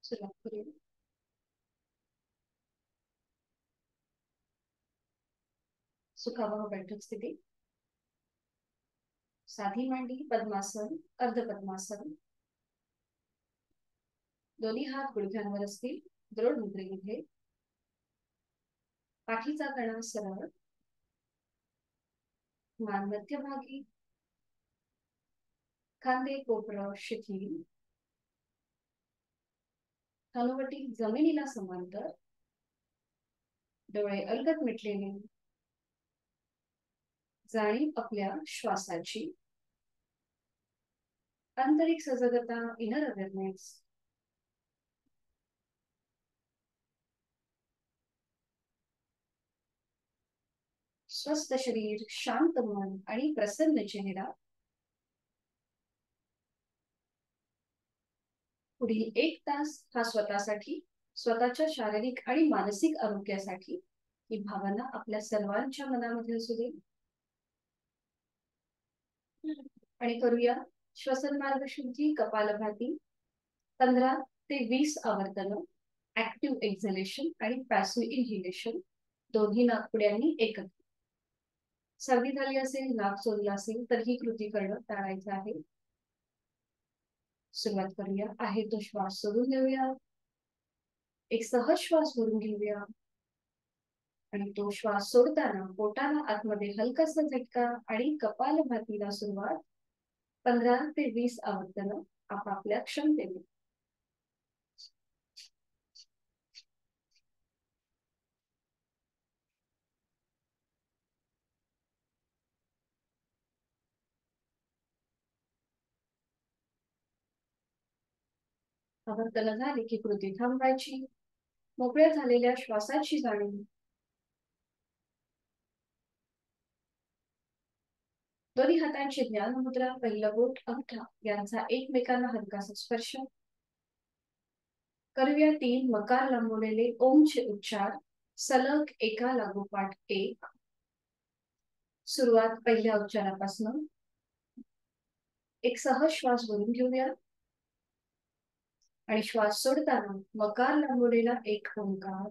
सुरुवात करूया. सुखावह बैठक स्थिती. साधी मांडी पद्मासन, अर्ध पद्मासन. दोन्ही हात गुडघ्यांवर असतील. दृढ मुद्रेमध्ये. पाठीचा कणा सरळ. मान मध्यभागी. खांदे कोपरं शिथिल. हनुवटी जमिनीला समांतर. डोळे अलगद मिटलेले. जाणीव आपल्या श्वासाची. आंतरिक सजगता, इनर अवेअरनेस. स्वस्थ शरीर, शांत मन आणि प्रसन्न चेहरा. पुढील 1 तास हा स्वतःसाठी, स्वतःच्या शारीरिक आणि मानसिक आरोग्यासाठी ही भावना आपल्या सर्वांच्या मनामध्ये असू दे. आणि करूया श्वसन मार्ग शुद्धी, कपालभाती. 15 ते 20 आवर्तन. ऍक्टिव्ह एक्झलेशन आणि पॅसिव्ह इन्हेलेशन दोन्ही नाकपुड्यांनी एकत्र. सर्दी झाली असेल, नाक सोडलं असेल तर ही कृती करणं टाळायचं आहे. सुरुवात करूया. आहे तो श्वास सोडून देऊया. एक सहज श्वास भरून घेऊया आणि तो श्वास सोडताना पोटाला आतमध्ये हलकासा झटका आणि कपालभातीला सुरुवात. 15 ते 20 आवर्तन आपापल्या क्षमतेने. आवर्तन झाली की कृती थांबवायची. मोकळ्या झालेल्या श्वासाची जाणीव. दोन्ही हातांची ज्ञान मुद्रा, पहिलं बोट अंगठा यांचा एकमेकांना हलकासा स्पर्श. करूया 3 मकार लांबवलेले ओमचे उच्चार सलग एका लागोपाठ एक. सुरुवात पहिल्या उच्चारापासून. एक सहज श्वास भरून घेऊया आणि श्वास सोडताना मकार लांबवलेला एक ओंकार.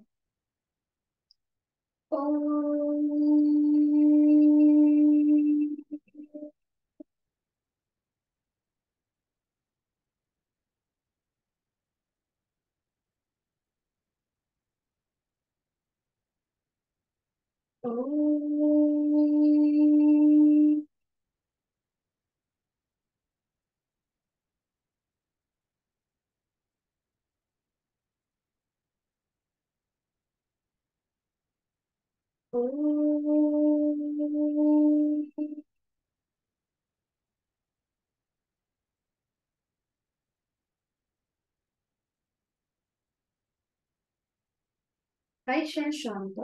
काही क्षण शांत.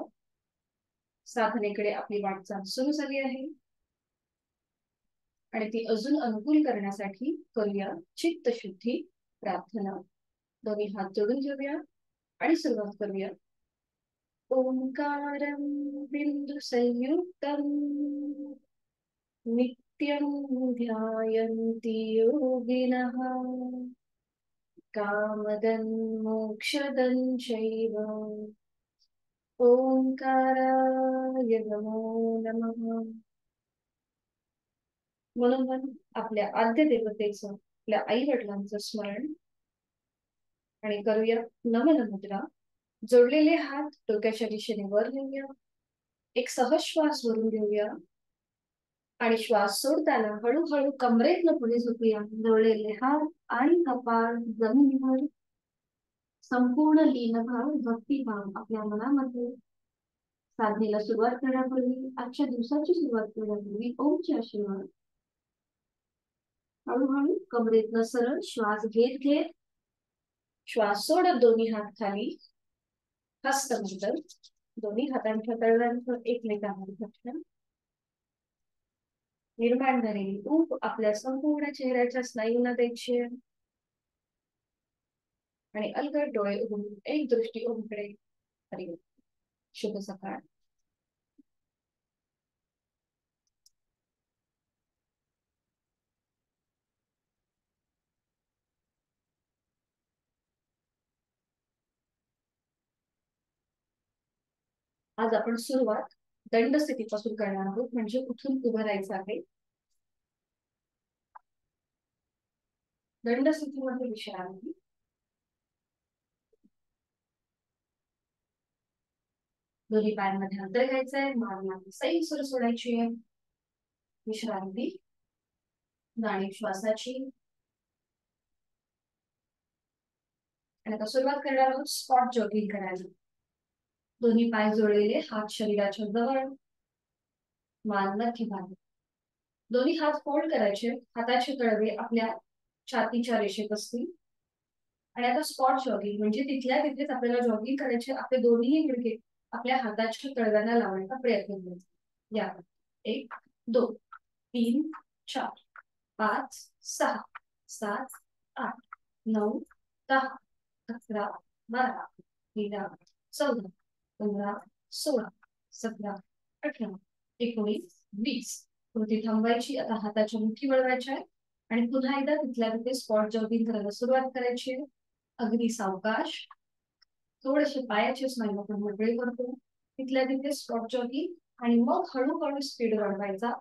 साधनेकडे आपली वाटचाल सुरू झाली आहे आणि ती अजून अनुकूल करण्यासाठी करूया चित्त शुद्धी प्रार्थना. दोन्ही हात जोडून घेऊया आणि सुरुवात करूया. ओंकारं बिंदु संयुक्तं नित्यं ध्यायन्ति योगिनः कामदं मोक्षदं चैव. ओंकाराय नमो नमः. मनोमन आपल्या आद्य देवतेचं, आपल्या आई वडिलांचं स्मरण आणि करूया नमन मुद्रा. जोडलेले हात डोक्याच्या दिशेने वर नेऊया. एक सहज श्वास भरून घेऊया आणि श्वास सोडताना हळूहळू कमरेतनं पुढे झोपूया. जोडलेले हात आणि कपाळ जमिनीवर. संपूर्ण लीनभाव, भक्तिभाव आपल्या मनामध्ये. साधनेला सुरुवात करण्यापूर्वी, आजच्या दिवसाची सुरुवात करण्यापूर्वी ओमचे आशीर्वाद. हळूहळू कमरेतनं सरळ श्वास घेत घेत श्वास सोडत दोन्ही हात खाली. हस्तमंडल. दोन्ही हातांच्या तळव्यांचं एकमेकांवर घटना. निर्माण झालेली ऊब आपल्या संपूर्ण चेहऱ्याच्या स्नायूंना द्यायची आणि अलगद डोळे उघडून एक दृष्टी ओमकडे. हरिओम. शुभ सकाळ. आज आपण सुरुवात दंड स्थितीपासून करणार आहोत, म्हणजे उठून उभं राहायचं आहे. दंड स्थितीमध्ये विश्रांती, दोन्ही पायांमध्ये अंतर घ्यायचं आहे, मान मागे सैल सुरू सोडायची आहे. विश्रांती, जाणीव श्वासाची. आणि आता सुरुवात करणार आहोत स्पॉट जॉगिंग करायला. दोन्ही पाय जोडलेले, हात शरीराच्या जवळ, मान नक्की मागे. दोन्ही हात फोल्ड करायचे, हाताचे तळवे आपल्या छातीच्या रेषेत असतील. आणि आता स्पॉट जॉगिंग म्हणजे तिथल्या तिथेच आपल्याला जॉगिंग करायचे. आपले दोन्ही गुडघे आपल्या हाताच्या तळव्यांना लावण्याचा प्रयत्न करायचा. या 1 2 3 4 5 6 7 8 9 10 11 12 13 14 15 16 17 18 19 20. कृती थांबायची. आता हाताच्या मुठी वळवायच्या आहे आणि पुन्हा एकदा तिथल्या तिथे स्पॉट जॉगिंग करायला सुरुवात करायची आहे. अगदी सावकाश. थोडेसे पायाचे स्नायू आपण मोकळे करतो. तिथल्या तिथे स्पॉट जॉगिंग आणि मग हळूहळू स्पीड वाढवायचा.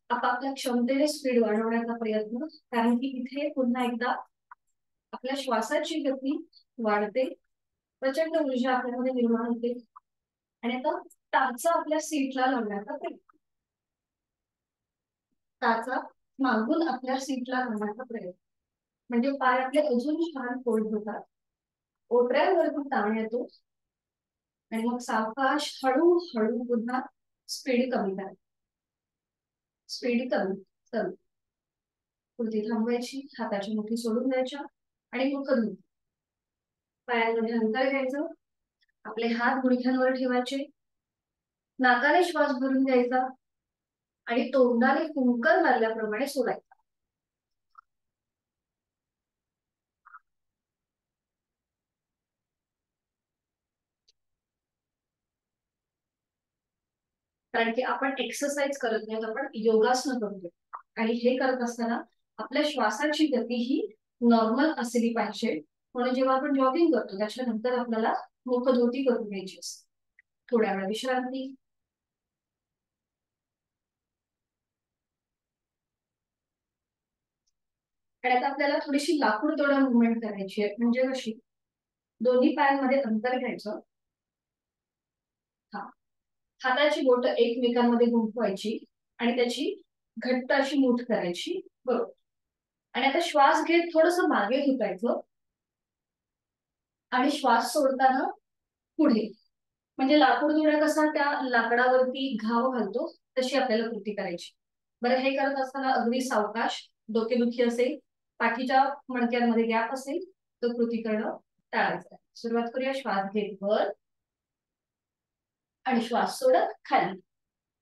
आपापल्या क्षमतेने स्पीड वाढवण्याचा प्रयत्न, कारण की इथे पुन्हा एकदा आपल्या श्वासाची गती वाढते, प्रचंड ऊर्जा आपल्यामध्ये निर्माण होते. आणि आता टाचा आपल्या सीटला लावण्याचा प्रयत्न, टाचा मागून आपल्या सीटला लावण्याचा प्रयत्न, म्हणजे पाय आपले अजून छान फोल्ड होतात. ओटऱ्यावरती ताण येतो आणि मग सावकाश हळूहळू पुन्हा स्पीड कमी करा. स्पीड कमी कमी. कृती थांबवायची, हाताची मुठी सोडून द्यायच्या आणि मुख धुवून पायांमध्ये अंतर घ्यायचं. आपले हात गुडघ्यांवर ठेवायचे. नाकाने श्वास भरून घ्यायचा आणि तोंडाने फुंकर मारल्याप्रमाणे सोडायचा. कारण की आपण एक्सरसाइज करत नाही, आपण योगासन करतो. आणि हे करत असताना आपल्या श्वासाची गती ही नॉर्मल असली पाहिजे. म्हणून जेव्हा आपण जॉगिंग करतो त्याच्यानंतर आपल्याला मुखधोती करून घ्यायची असते. थोड्या वेळ विश्रांती. आणि आता आपल्याला थोडीशी लाकूड तोडा मुवमेंट करायची आहे. म्हणजे कशी, दोन्ही पायांमध्ये अंतर घ्यायचं. हाताची बोट एकमेकांमध्ये गुंफवायची आणि त्याची घट्ट अशी मूठ करायची. बरोबर. आणि आता श्वास घेत थोडस मागे झुकायचं आणि श्वास सोडताना पुढे. म्हणजे लाकूड तोडा कसा त्या लाकडावरती घाव घालतो तशी आपल्याला कृती करायची. बरं, हे करत असताना अगदी सावकाश. डोकेदुखी असेल, पाठीच्या मणक्यांमध्ये गॅप असेल तर कृती करणं टाळायचं. सुरुवात करूया. श्वास घेत वर आणि श्वास सोडत खाली.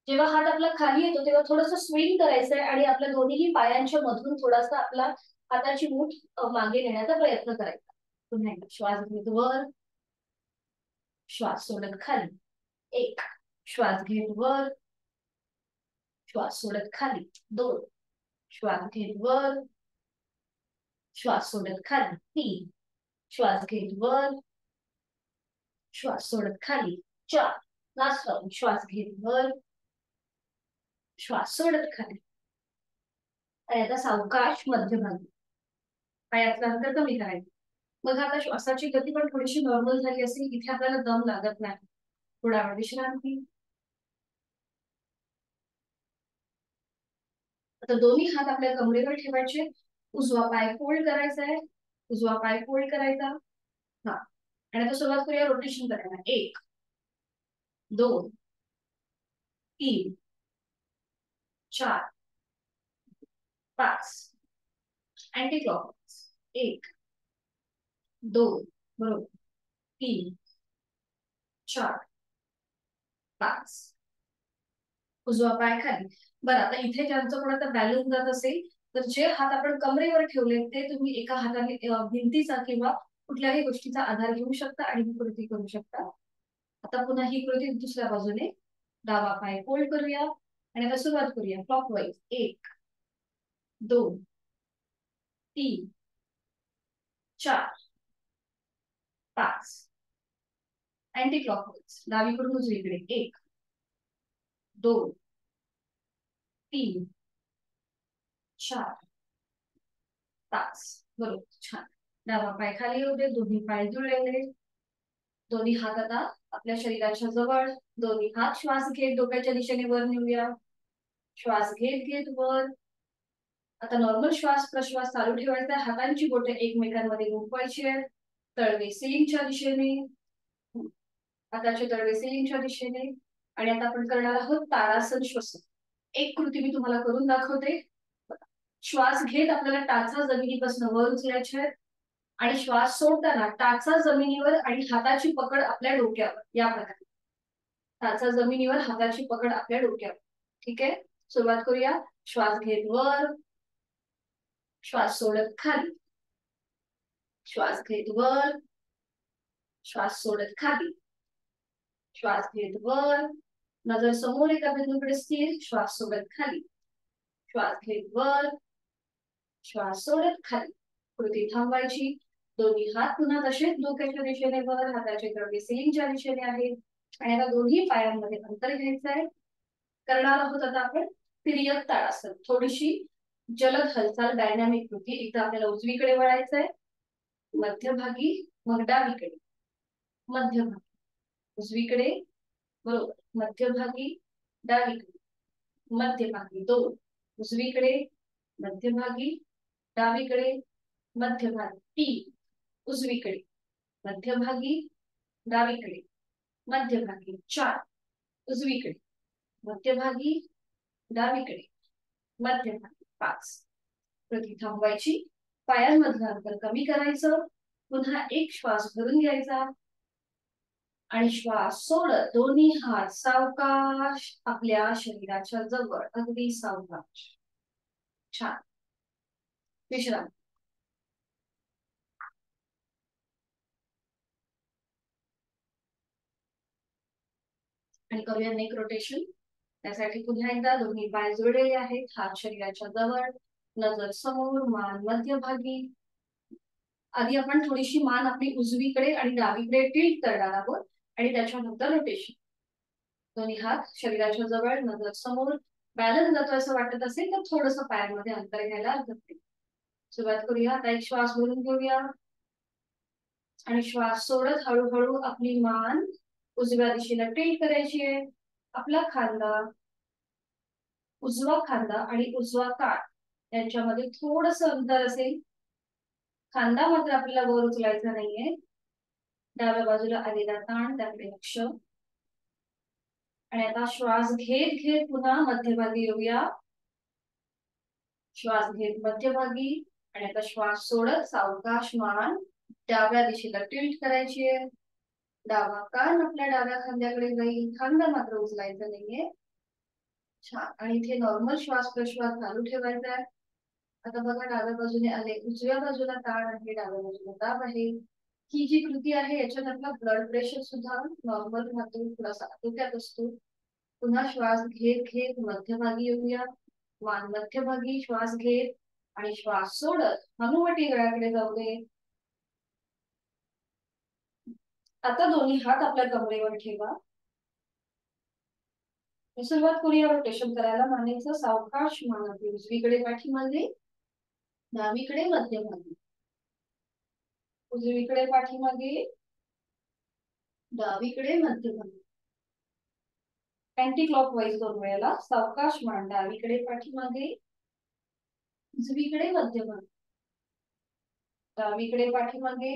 जेव्हा हात आपला खाली येतो तेव्हा थोडस स्विंग करायचंय आणि आपल्या दोन्ही पायांच्या मधून थोडासा आपला हाताची मूठ मागे नेण्याचा प्रयत्न करायचा. पुन्हा एकदा श्वास घेत वर, श्वास सोडत खाली. 1 श्वास घेत वर, श्वास सोडत खाली. 2 श्वास घेत वर, श्वास सोडत खाली. 3 श्वास घेत वर, श्वास सोडत खाली. 4 लास्ट राऊंड. श्वास घेत वर, श्वास सोडत खाली. आणि आता सावकाश मध्यभागी पायातलं अंतर कमी करायचं. मग आता श्वासाची गती पण थोडीशी नॉर्मल झाली असेल, इथे आपल्याला दम लागत नाही. थोडा वेळ विश्रांती. आता दोन्ही हात आपल्या कमरेवर ठेवायचे. उजवा पाय फोल्ड करायचा आहे, उजवा पाय फोल्ड करायचा. हा. आणि आता सुरुवात करूया रोटेशन करायला. 1 2 3 4 5. Anti clockwise. 1 2 बरोबर, 3 4 5. उजवा पाय खाली. बरं, आता इथे ज्यांचं कोणाचा बॅलन्स जात असेल तर जे हात आपण कमरेवर ठेवले ते तुम्ही एका हाताने भिंतीचा किंवा कुठल्याही गोष्टीचा आधार घेऊ शकता आणि ही कृती करू शकता. आता पुन्हा ही कृती दुसऱ्या बाजूने. डावा पाय फोल्ड करूया आणि आता सुरुवात करूया क्लॉकवाईज. 1 2 3 4 5. अँटी क्लॉकवाईज डावीकडून उजवीकडे 1 2 3 4 5 बरोबर छान. डावा पाय खाली येऊ दे, दोन्ही पाय जुळलेले, दोन्ही हात आता आपल्या शरीराच्या जवळ, दोन्ही हात श्वास घेत डोक्याच्या दिशेने वर नेऊया. श्वास घेत घेत वर. आता नॉर्मल श्वास प्रश्वास चालू ठेवायचा. हातांची बोटे एकमेकांमध्ये गुंफवायची आहेत. तळवे सिलिंगच्या दिशेने, हाताचे तळवे सिलिंगच्या दिशेने. आणि आता आपण करणार आहोत ताडासन श्वसन. एक कृती मी तुम्हाला करून दाखवते. श्वास घेत आपल्याला टाचा जमिनीपासून वर उचलायचे आहेत आणि श्वास सोडताना टाचा जमिनीवर आणि हाताची पकड आपल्या डोक्यावर, या प्रकारे टाचा जमिनीवर, हाताची पकड आपल्या डोक्यावर. ठीक आहे, सुरुवात करूया. श्वास घेत वर, श्वास सोडत खाली, श्वास घेत वर, श्वास सोडत खाली, श्वास घेत वर, नजर समोर एका बिंदूकडे स्थिर, श्वास सोडत खाली, श्वास घेत वर, श्वास सोडत खाली. कृती थांबवायची. दोन्ही हात पुन्हा तसेच डोक्याच्या दिशेने वर, हाताचे तळवे सिलिंगच्या दिशेने आहेत. आणि आता दोन्ही पायांमध्ये अंतर घ्यायचं आहे. करणार आहोत आता आपण तिर्यक ताडासन. थोडीशी जलद हालचाल, डायनामिक कृती. एकदा आपल्याला उजवीकडे वळायचं आहे, मध्यभागी, मग डावीकडे, मध्यभागी, उजवीकडे, बरोबर, मध्यभागी, डावीकडे, मध्यभागी, 2, उजवीकडे, मध्यभागी, डावीकडे, मध्यभागी, 3, उजवीकडे, मध्यभागी, डावीकडे, मध्यभागी, 4, उजवीकडे, मध्यभागी, डावीकडे, मध्यभागी, 5. कृती थांबवायची. पायांमधलं अंतर कमी करायचं. पुन्हा एक श्वास भरून घ्यायचा आणि श्वास सोडत दोन्ही हात सावकाश आपल्या शरीराच्या जवळ, अगदी सावकाश. छान. विश्राम. आणि करूया नेक रोटेशन. त्यासाठी पुन्हा एकदा दोन्ही पाय जोडलेले आहेत, हात शरीराच्या जवळ, नजर समोर, मान मध्यभागी. आधी आपण थोडीशी मान आपली उजवीकडे आणि डावीकडे टिल्ट करणार आहोत आणि त्याच्यानंतर रोटेशन. दोन्ही हात शरीराच्या जवळ, नजर समोर. बॅलन्स जातो असं वाटत असेल तर थोडस पायांमध्ये अंतर घ्यायला हरकत नाही. सुरुवात करूया. आता एक श्वास भरून घेऊया आणि श्वास सोडत हळूहळू आपली मान उजव्या दिशेला टिल्ट करायची आहे. आपला खांदा, उजवा खांदा आणि उजवा कान यांच्यामध्ये थोडस अंतर असेल. खांदा मात्र आपल्याला वर उचलायचा नाहीये. डाव्या बाजूला आलेला ताण, त्याकडे लक्ष. आणि आता श्वास घेत घेत पुन्हा मध्यभागी येऊया. श्वास घेत मध्यभागी आणि आता श्वास सोडत सावकाश मान डाव्या दिशेला टिल्ट करायची आहे. डावा कान आपल्या डाव्या खांद्याकडे जाईल, खांदा मात्र उचलायचा नाहीये. छान. आणि इथे नॉर्मल श्वास प्रश्वास चालू ठेवायचा आहे. आता बघा, डाव्या बाजूने आले, उजव्या बाजूला ताण आहे, डाव्या बाजूला दाब आहे. ही जी कृती आहे याच्यात आपला ब्लड प्रेशर सुद्धा नॉर्मल राहतो, थोडासा आटोक्यात असतो. पुन्हा श्वास घेत घेत मध्यभागी येऊया. मान मध्यभागी, श्वास घेत आणि श्वास सोडत हनुवटी गळ्याकडे जाऊ दे. आता दोन्ही हात आपल्या कमरेवर ठेवा. सुरुवात करूया रोटेशन करायला. मानेचं सावकाश मान आपली उजवीकडे पाठीमागे, डावीकडे मध्यभागी, उजवीकडे पाठीमागे, डावीकडे मध्यभागी. अँटी क्लॉकवाईज 2 वेळेला. सावकाश मान डावीकडे पाठीमागे, उजवीकडे मध्यभागी, डावीकडे पाठीमागे,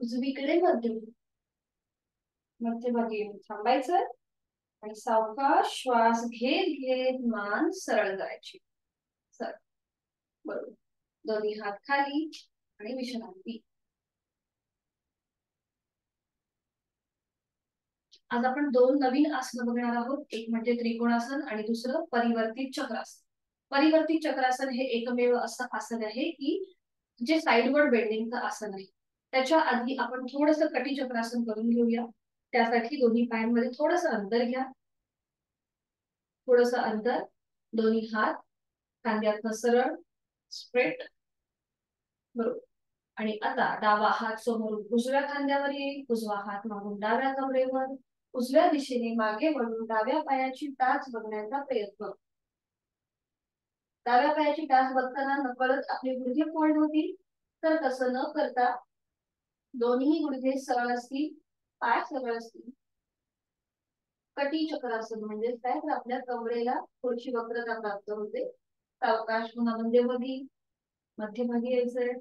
उजवीकडे मध्यभागी. मध्यभागी थांबायचं आणि सावकाश श्वास घेत घेत मान सरळ करायची. सरळ, बरोबर. दोन्ही हात खाली आणि विश्रांती. आज आपण 2 नवीन आसन बघणार आहोत. एक म्हणजे त्रिकोणासन आणि दुसरं परिवर्तित चक्रासन. परिवर्तित चक्रासन हे एकमेव असं आसन आहे की जे साइडवर्ड बेंडिंगचं आसन आहे. त्याच्या आधी आपण थोडस कटी चक्रासन करून घेऊया. त्यासाठी दोन्ही पायांमध्ये थोडस अंतर घ्या. थोडस अंतर. दोन्ही हात खांद्यातनं सरळ, स्ट्रेट, बरोबर. आणि आता डावा हात समोरून उजव्या खांद्यावर येईल, उजवा हात मागून डाव्या कमरेवर, उजव्या दिशेने मागे वळून डाव्या पायाची टाच बघण्याचा प्रयत्न. डाव्या पायाची टाच बघताना नकळत आपले गुडघे फोल्ड होतील, तर तसं न करता दोन्ही गुडघे सरळ असतील, पाय सरळ असतील. कटी चक्रासन म्हणजे काय, तर आपल्या कमरेला थोडीशी वक्रता प्राप्त होते. सावकाश पुन्हा मध्यभागी यायचंय.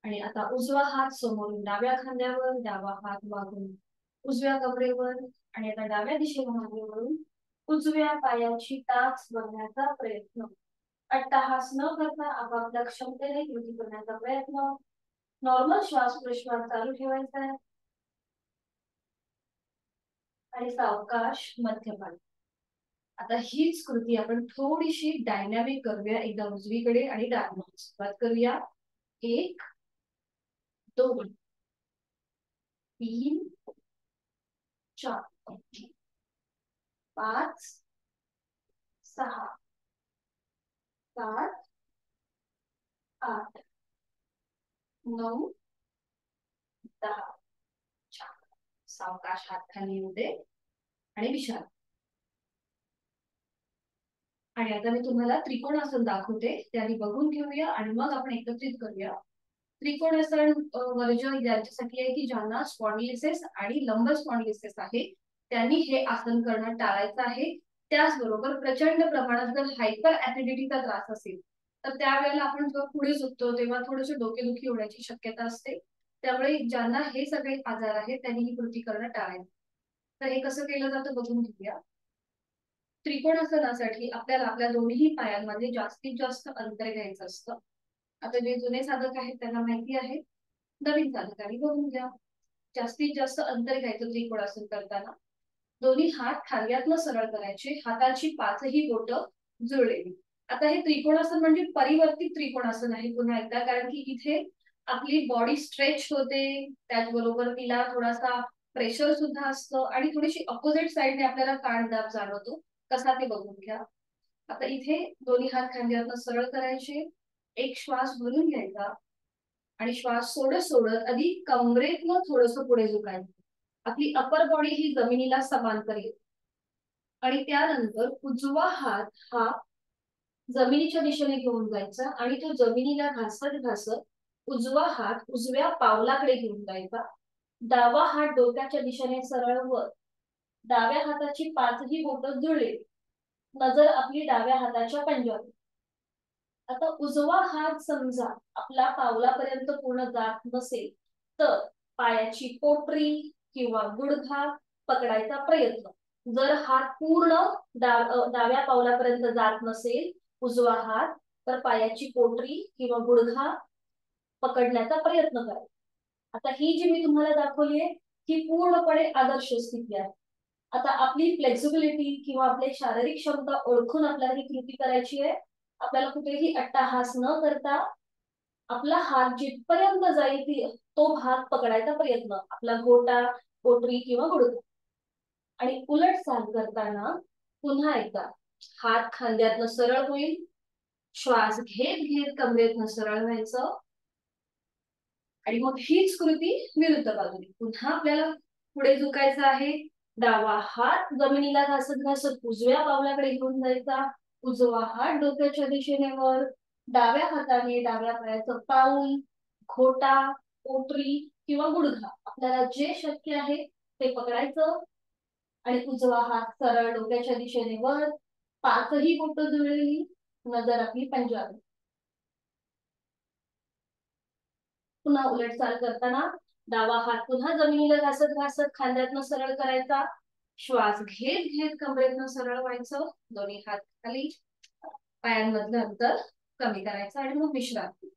आणि आता उजवा हात समोरून डाव्या खांद्यावर, डावा हात मागून उजव्या कमरेवर, आणि आता डाव्या दिशेला मागे वळून उजव्या पायाची टाच बघण्याचा प्रयत्न. अट्टहास न करता आपापल्या क्षमतेने कृती करण्याचा प्रयत्न. नॉर्मल श्वास प्रश्वास चालू ठेवायचा आहे आणि सावकाश मध्यभागी. आता हीच कृती आपण थोडीशी डायनॅमिक करूया. एकदा उजवीकडे आणि डावीकडे सुरुवात करूया. 1 2 3 4 5 6 7 8 9 10. सावकाश हात खाली येऊ दे आणि विश्रांती. आणि आता मी तुम्हाला त्रिकोणासन दाखवते, ते आधी बघून घेऊया आणि मग आपण एकत्रित करूया. त्रिकोणासन वर्ज ज्यांच्यासाठी आहे की ज्यांना स्पॉन्डिलिसिस आणि लंब स्पॉन्डिलिसिस आहे, त्यांनी हे आसन करणं टाळायचं आहे. त्याचबरोबर प्रचंड प्रमाणात जर हायपर ऍसिडिटीचा त्रास असेल, तर त्यावेळेला आपण जेव्हा पुढे झुकतो तेव्हा थोडेसे डोकेदुखी होण्याची शक्यता असते. त्यामुळे ज्यांना हे सगळे आजार आहेत त्यांनी ही कृती करणं टाळायचं. तर हे कसं केलं जातं बघून घेऊया. त्रिकोणासनासाठी आपल्याला आपल्या दोन्ही पायांमध्ये जास्तीत जास्त अंतर घ्यायचं असतं. आता जे जुने साधक आहेत त्यांना माहिती आहे, नवीन साधकांनी बघून घ्या. जास्तीत जास्त अंतर घ्यायचं त्रिकोणासन करताना. दोन्ही हात खांद्यातनं सरळ करायचे, हाताची पाचही बोटं जुळलेली. आता हे त्रिकोणासन म्हणजे परिवर्तित त्रिकोणासन आहे पुन्हा एकदा, कारण की इथे आपली बॉडी स्ट्रेच होते, त्याचबरोबर तिला थोडासा प्रेशर सुद्धा असतं आणि थोडीशी अपोजिट साइडने आपल्याला ताण दाब जाणवतो. कसा ते बघून घ्या. आता इथे दोन्ही हात खांद्यातनं सरळ करायचे, एक श्वास भरून घ्यायचा आणि श्वास सोडत सोडत आधी कमरेतनं थोडस पुढे झुकायचं. आपली अपर बॉडी ही जमिनीला समांतर येते आणि त्यानंतर उजवा हात हा जमिनीच्या दिशेने घेऊन जायचा आणि तो जमिनीला घासत घासत उजवा हात उजव्या पावलाकडे घेऊन जायचा. डावा हात डोक्याच्या दिशेने सरळ वर, डाव्या हाताची पाचही बोटं जुळले, नजर आपली डाव्या हाताच्या पंजावर. आता उजवा हात समजा आपला पावलापर्यंत पूर्ण जात नसेल, तर पायाची पोटरी किंवा गुडघा पकडायचा प्रयत्न. जर हात पूर्ण डाव्या पावलापर्यंत जात नसेल उजवा हात, तर पायाची पोटरी किंवा गुडघा पकडण्याचा प्रयत्न करा. आता ही जी मी तुम्हाला दाखवली आहे ही पूर्णपणे आदर्श स्थिती आहे. आता आपली फ्लेक्सिबिलिटी किंवा आपली शारीरिक क्षमता ओळखून आपल्याला ही कृती करायची आहे. आपल्याला कुठेही अट्टाहास न करता आपला हात जिथपर्यंत जाईल तो भाग पकडायचा प्रयत्न, आपला गोटा, पोटरी किंवा गुडघा. आणि उलट चाल करताना पुन्हा एकदा हात खांद्यातनं सरळ होईल, श्वास घेत घेत कमरेतनं सरळ व्हायचं आणि मग हीच कृती विरुद्ध बाजूने. पुन्हा आपल्याला पुढे झुकायचं आहे, डावा हात जमिनीला घासत घासत उजव्या पावलाकडे घेऊन जायचा, उजवा हात डोक्याच्या दिशेने वर, डाव्या हाताने डाव्या पायाचं पाऊल, घोटा, पोटरी किंवा गुडघा आपल्याला जे शक्य आहे ते पकडायचं आणि उजवा हात सरळ डोक्याच्या दिशेने वर, पाचही बोटं जुळलेली, नजर आपली पंजावर. पुन्हा उलट चाल करताना डावा हात पुन्हा जमिनीला घासत घासत खांद्यातनं सरळ करायचा, श्वास घेत घेत कमरेतनं सरळ व्हायचं, दोन्ही हात खाली, पायांमधलं अंतर कमी करायचं आणि मग विश्रांती.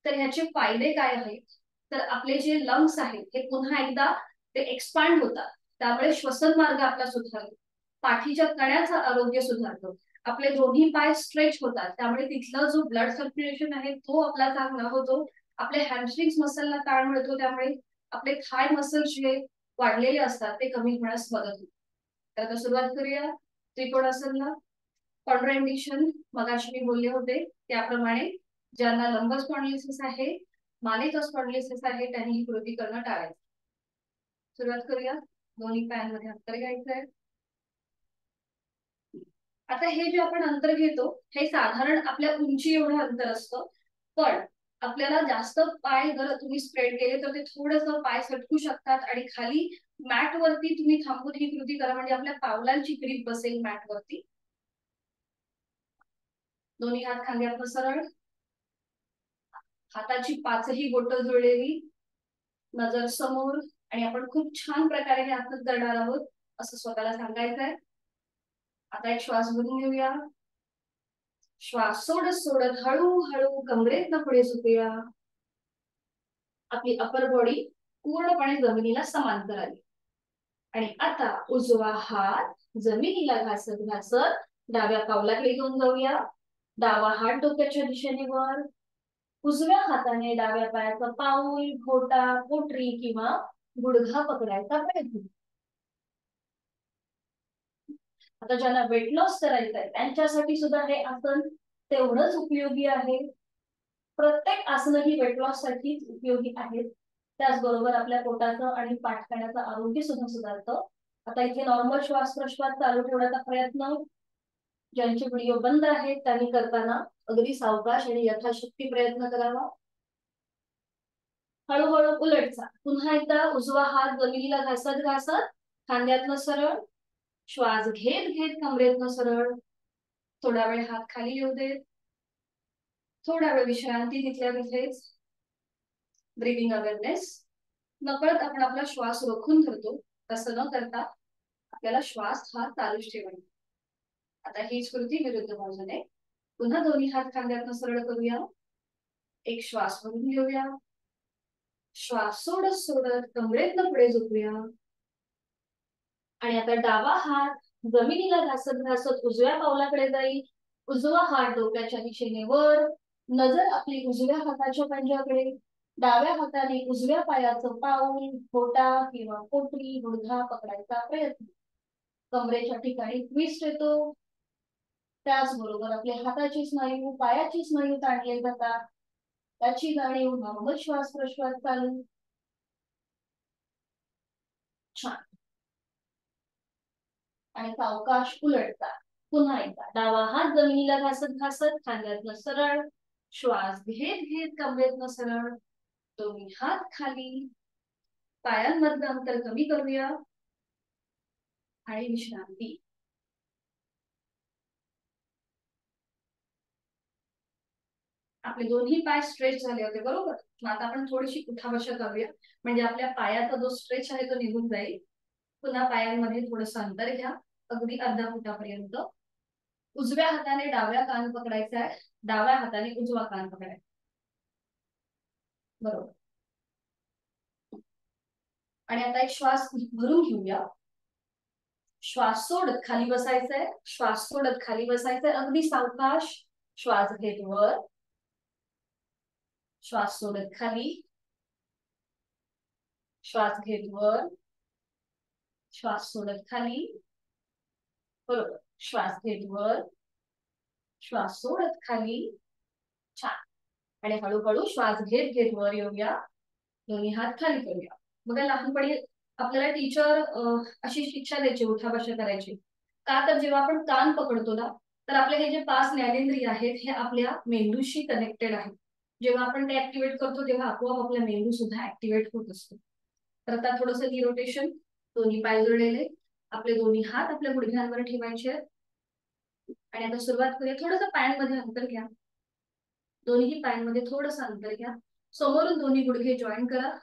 तर ह्याचे फायदे काय आहेत, तर आपले जे लंग्स आहेत हे पुन्हा एकदा ते एक्सपांड होतात, त्यामुळे श्वसन मार्ग आपला सुधारतो, पाठीच्या कण्याचं आरोग्य सुधारतो, आपले दोन्ही पाय स्ट्रेच होतात, त्यामुळे तिथला जो ब्लड सर्क्युलेशन आहे तो आपला चांगला होतो, आपले हॅमस्ट्रिंग्स मसलला ताण मिळतो, त्यामुळे आपले थाय मसल्स जे वाढलेले असतात ते कमी होण्यास मदत होते. तर आता सुरुवात करूया त्रिकोणासनला. कॉन्ट्राइंडिकेशन मगाशी मी बोलले होते त्याप्रमाणे ज्यांना लंब स्पॉन्डिलोसिस आहे, मानेचा स्पॉन्डिलोसिस आहे, त्यांनी ही कृती करणं टाळायचं. सुरुवात करूया. दोन्ही पायांमध्ये अंतर घ्यायचंय. आता हे जे आपण अंतर घेतो हे साधारण आपल्या उंची एवढं अंतर असतं, पण आपल्याला जास्त पाय जर तुम्ही स्प्रेड केले तर ते थोडंसं पाय सटकू शकतात आणि खाली मॅट वरती तुम्ही थांबून ही कृती करा, म्हणजे आपल्या पावलांची ग्रीप बसेल मॅट वरती. दोन्ही हात खांद्यावर सरळ, हाताची पाचही बोटं जुळलेली, नजर समोर, आणि आपण खूप छान प्रकारे हे हात करणार आहोत असं स्वतःला सांगायचंय. आता एक श्वास भरून घेऊया. श्वास सोडत सोडत हळूहळू कमरेतनं पुढे झुकूया. आपली अपर बॉडी पूर्णपणे जमिनीला समांतर आली. आणि आता उजवा हात जमिनीला घासत घासत डाव्या पावलाकडे घेऊन जाऊया. डावा हात डोक्याच्या दिशेने वर. उजव्या हाताने डाव्या पायाचा पाऊल, घोटा, पोटरी किंवा गुडघा पकडायचा प्रयत्न. आता ज्यांना वेट लॉस करायचं आहे त्यांच्यासाठी सुद्धा हे आसन तेवढंच उपयोगी आहे. प्रत्येक आसनं ही वेट लॉस साठी उपयोगी आहेत. त्याचबरोबर आपल्या पोटाचं आणि पाठखाण्याचं आरोग्य सुद्धा सुधारतं. आता इथे नॉर्मल श्वास प्रश्वास चालू ठेवण्याचा प्रयत्न, ज्यांचे व्हिडिओ बंद आहेत त्यांनी करताना अगदी सावकाश आणि यथाशक्ती प्रयत्न करावा. हळूहळू उलटचा. पुन्हा एकदा उजवा हात जमिनीला घासत घासत खांद्यातनं सरळ, श्वास घेत घेत कमरेतनं सरळ. थोडा वेळ हात खाली येऊ देत. थोडा वेळ विश्रांती तिथल्या तिथेच. Breathing awareness. नकळत आपण आपला श्वास रोखून धरतो, तसं न करता आपल्याला श्वास हा चालूच ठेवायचा. आता हीच कृती विरुद्ध बाजूने. पुन्हा दोन्ही हात खांद्यातनं सरळ करूया. एक श्वास भरून घेऊया. श्वास सोडत सोडत कमरेतनं पुढे झुकूया. आणि आता डावा हात जमिनीला घासत घासत उजव्या पावलाकडे जाईल. उजवा हात डोक्याच्या दिशेने वर. नजर आपली उजव्या हाताच्या पंजाकडे. डाव्या हाताने उजव्या पायाचं पाऊल, घोटा किंवा पोटरी, गुडघा पकडायचा प्रयत्न. कमरेच्या ठिकाणी ट्विस्ट येतो. त्याचबरोबर आपल्या हाताची स्नायू, पायाची स्नायू ताणले जातात. त्याची जाणीव नॉर्मल श्वास प्रश्वास चालू. छान. आणि सावकाश उलटता. पुन्हा एकदा डावा हात जमिनीला घासत घासत खांद्यातनं सरळ, श्वास घेत घेत कमरेतनं सरळ. दोन्ही हात खाली. पायांमधलं अंतर कमी करूया आणि विश्रांती. आपले दोन्ही पाय स्ट्रेच झाले होते बरोबर. आता आपण थोडीशी उठाबशा करूया, म्हणजे आपल्या पायाचा जो स्ट्रेच आहे तो निघून जाईल. पुन्हा पायांमध्ये थोडस अंतर घ्या, अगदी अर्धा फुटापर्यंत. उजव्या हाताने डाव्या कान पकडायचा आहे, डाव्या हाताने उजवा कान पकडायचा. बरोबर. आणि आता एक श्वास भरून घेऊया. श्वास सोडत खाली बसायचंय. श्वास सोडत खाली बसायचंय, अगदी सावकाश. श्वास घेत वर. श्वास सोडत खाली. श्वास घेत वर. श्वास सोडत खाली. बरोबर. श्वास घेत वर. श्वास सोडत खाली. छान. आणि हळूहळू श्वास घेत घेत वर येऊया. दोन्ही हात खाली करूया. बघा लहानपणी आपल्याला टीचर अशी शिक्षा द्यायची उठाबशा करायची. का तर जेव्हा आपण कान पकडतो ना, तर आपले हे जे 5 ज्ञानेंद्रिय आहेत हे आपल्या मेंदूशी कनेक्टेड आहेत. जेव्हा आपण ते ऍक्टिव्हेट करतो तेव्हा आपोआप आपला मेंदू सुद्धा ऍक्टिव्हेट होत असतो. तर आता थोडंसं नी रोटेशन. दोन्ही पाय जोडलेले, आपले दोन्ही हात आपल्या गुडघ्यांवर ठेवायचे. आणि आता सुरुवात करूया. थोडंसं पायांमध्ये अंतर घ्या. दोन्ही पायांमध्ये थोडंसं अंतर घ्या. समोरून दोन्ही गुडघे जॉईन करा.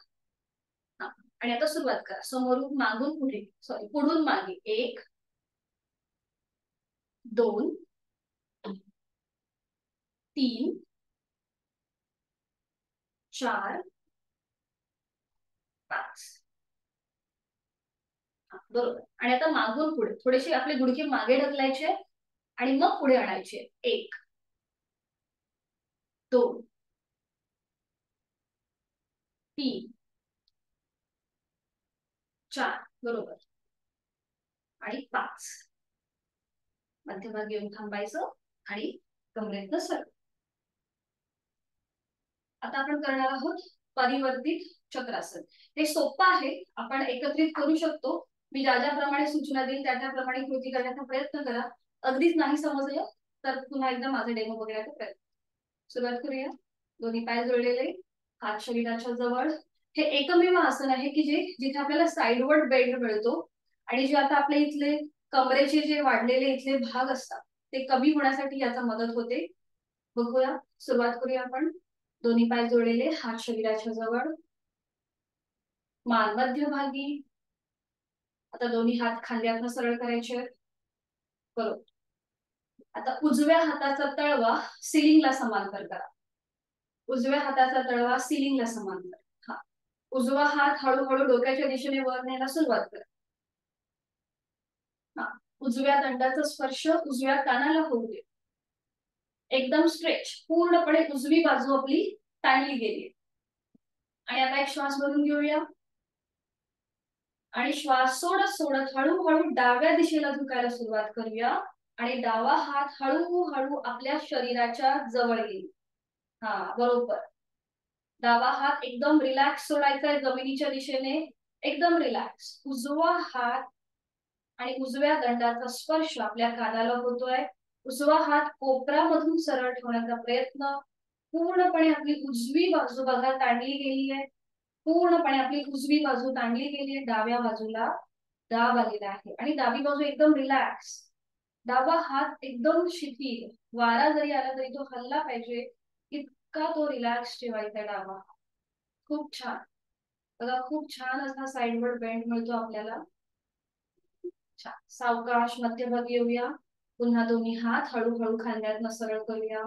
आणि आता सुरुवात करा. समोरून मागून पुढे, सॉरी पुढून मागे. 1 2 3 4 5. बरोबर. आणि आता मागून पुढे थोडेसे आपले गुडघे मागे ढकलायचे आणि मग पुढे आणायचे. 1 2 3 4. बरोबर. आणि 5. मध्यभागी येऊन थांबायचं आणि कमरेतनं सरळ. आता आपण करणार आहोत परिवर्तित चक्रासन. हे सोपं आहे, आपण एकत्रित करू शकतो. मी ज्या ज्याप्रमाणे सूचना देईल त्याप्रमाणे कृती करण्याचा प्रयत्न करा. अगदीच नाही समजलं तर पुन्हा एकदा माझा डेमो बघण्याचा प्रयत्न. सुरुवात करूया. दोन्ही पाय जोडलेले, हात शरीराच्या जवळ. हे एकमेव आसन आहे की जिथे आपल्याला साईडवर्ड बेंड मिळतो आणि जे आता आपल्या इथले कमरेचे जे वाढलेले इथले भाग असतात ते कमी होण्यासाठी याचा मदत होते. बघूया, सुरुवात करूया आपण. दोन्ही पाय जोडलेले, हात शरीराच्या जवळ, मान मध्यभागी. आता दोन्ही हात खांद्यातनं सरळ करायचे. बरोबर. आता उजव्या हाताचा तळवा सिलिंगला समांतर करा. उजव्या हाताचा तळवा सिलिंगला समांतर. हा, उजवा हात हळूहळू डोक्याच्या दिशेने वर न्यायला सुरुवात करा. हा, उजव्या दंडाचा स्पर्श उजव्या कानाला होऊ दे. एकदम स्ट्रेच, पूर्णपणे उजवी बाजू आपली ताणली गेली. आणि आता एक श्वास भरून घेऊया आणि श्वास सोडत सोडत हळूहळू डाव्या दिशेला झुकायला सुरुवात करूया आणि डावा हात हळूहळू आपल्या शरीराच्या जवळ येईल. हा, बरोबर. डावा हात एकदम रिलॅक्स सोडायचा आहे जमिनीच्या दिशेने, एकदम रिलॅक्स. उजवा हात आणि उजव्या दंडाचा स्पर्श आपल्या कानाला होतोय. उजवा हात कोपरामधून सरळ ठेवण्याचा प्रयत्न. पूर्णपणे आपली उजवी बाजू बघा ताणली गेली आहे. पूर्णपणे आपली उजवी बाजू ताणली गेली आहे. डाव्या बाजूला दाब आलेला आहे आणि डावी बाजू एकदम रिलॅक्स. डावा हात एकदम शिथिल, वारा जरी आला तरी तो हल्ला पाहिजे इतका तो रिलॅक्स ठेवायचा डावा. खूप छान बघा, खूप छान असा साईडवर बेंड मिळतो आपल्याला. छान. सावकाश मध्यभागी येऊया. पुन्हा दोन्ही हात हळूहळू खांद्यातनं सरळ करूया.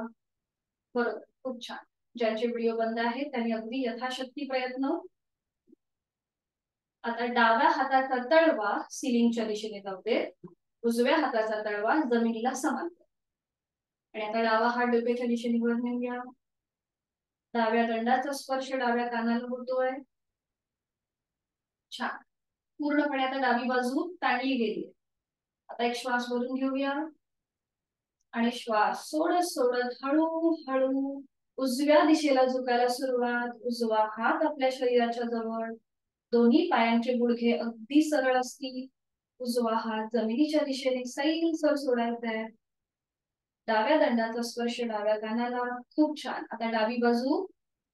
बरोबर, खूप छान. ज्यांचे व्हिडिओ बंद आहेत त्यांनी अगदी यथाशक्ती प्रयत्न. आता डाव्या हाताचा तळवा सिलिंगच्या दिशेने जाऊदे, उजव्या हाताचा तळवा जमिनीला समांतर. आणि आता डावा हात डोक्याच्या दिशेने वर नेऊया. डाव्या दंडाचा स्पर्श डाव्या कानाला होतोय. छान. पूर्णपणे आता डावी बाजू ताणली गेली. आता एक श्वास भरून घेऊया आणि श्वास सोडत सोडत हळूहळू उजव्या दिशेला झुकायला सुरुवात. उजवा हात आपल्या शरीराच्या जवळ, दोन्ही पायांचे गुडघे अगदी सरळ असतील. उजवा हात जमिनीच्या दिशेने सैलसर सोडायचा आहे. डाव्या दंडाचा स्पर्श डाव्या कानाला. खूप छान. आता डावी बाजू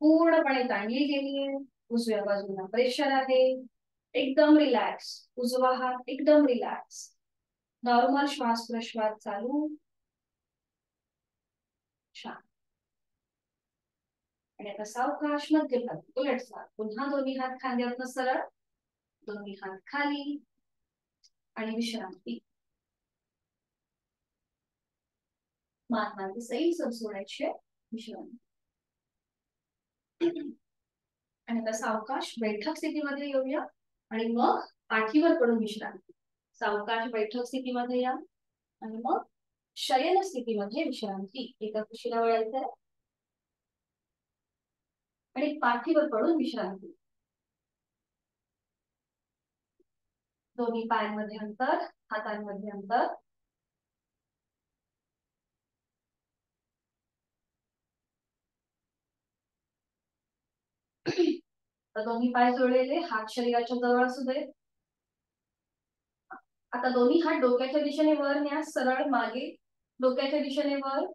पूर्णपणे ताणली गेली आहे. उजव्या बाजूला प्रेशर आहे. एकदम रिलॅक्स. उजवा हात एकदम रिलॅक्स. नॉर्मल श्वास प्रश्वास चालू. छान. आणि आता सावकाश मध्यभागी उलट सार. पुन्हा दोन्ही हात खांद्यातनं सरळ, दोन्ही हात खाली आणि विश्रांती. मान मागे सैलसर सोडायची, विश्रांती. आणि आता सावकाश बैठक स्थितीमध्ये येऊया आणि मग पाठीवर पडून विश्रांती. सावकाश बैठक स्थितीमध्ये या आणि मग शयन स्थितीमध्ये विश्रांती. एका कुशीला वळायचंय आणि पाठीवर पडून विश्रांती. दोन्ही पायांमध्ये अंतर, हातांमध्ये अंतर. दोन्ही पाय जोडलेले, हात शरीराच्या जवळ असू दे. आता दोन्ही हात डोक्याच्या दिशेने वर न्या, सरळ मागे, डोक्याच्या दिशेने वर.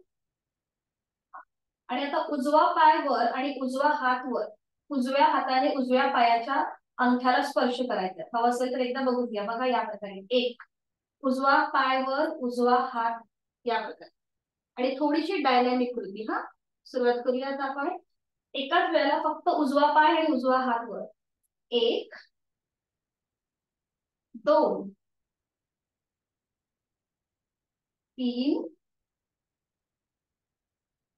आणि आता उजवा पाय वर आणि उजवा हात वर. उजव्या हाताने उजव्या पायाच्या अंगठ्याला स्पर्श करायचा. हवं असेल तर एकदा बघू घ्या. बघा या प्रकारे. एक, उजवा पाय वर, उजवा हात या प्रकारे. आणि थोडीशी डायनॅमिक कृती. हा, सुरुवात करूयात आपण. एकाच वेळेला फक्त उजवा पाय आणि उजवा हात वर. 1 2 3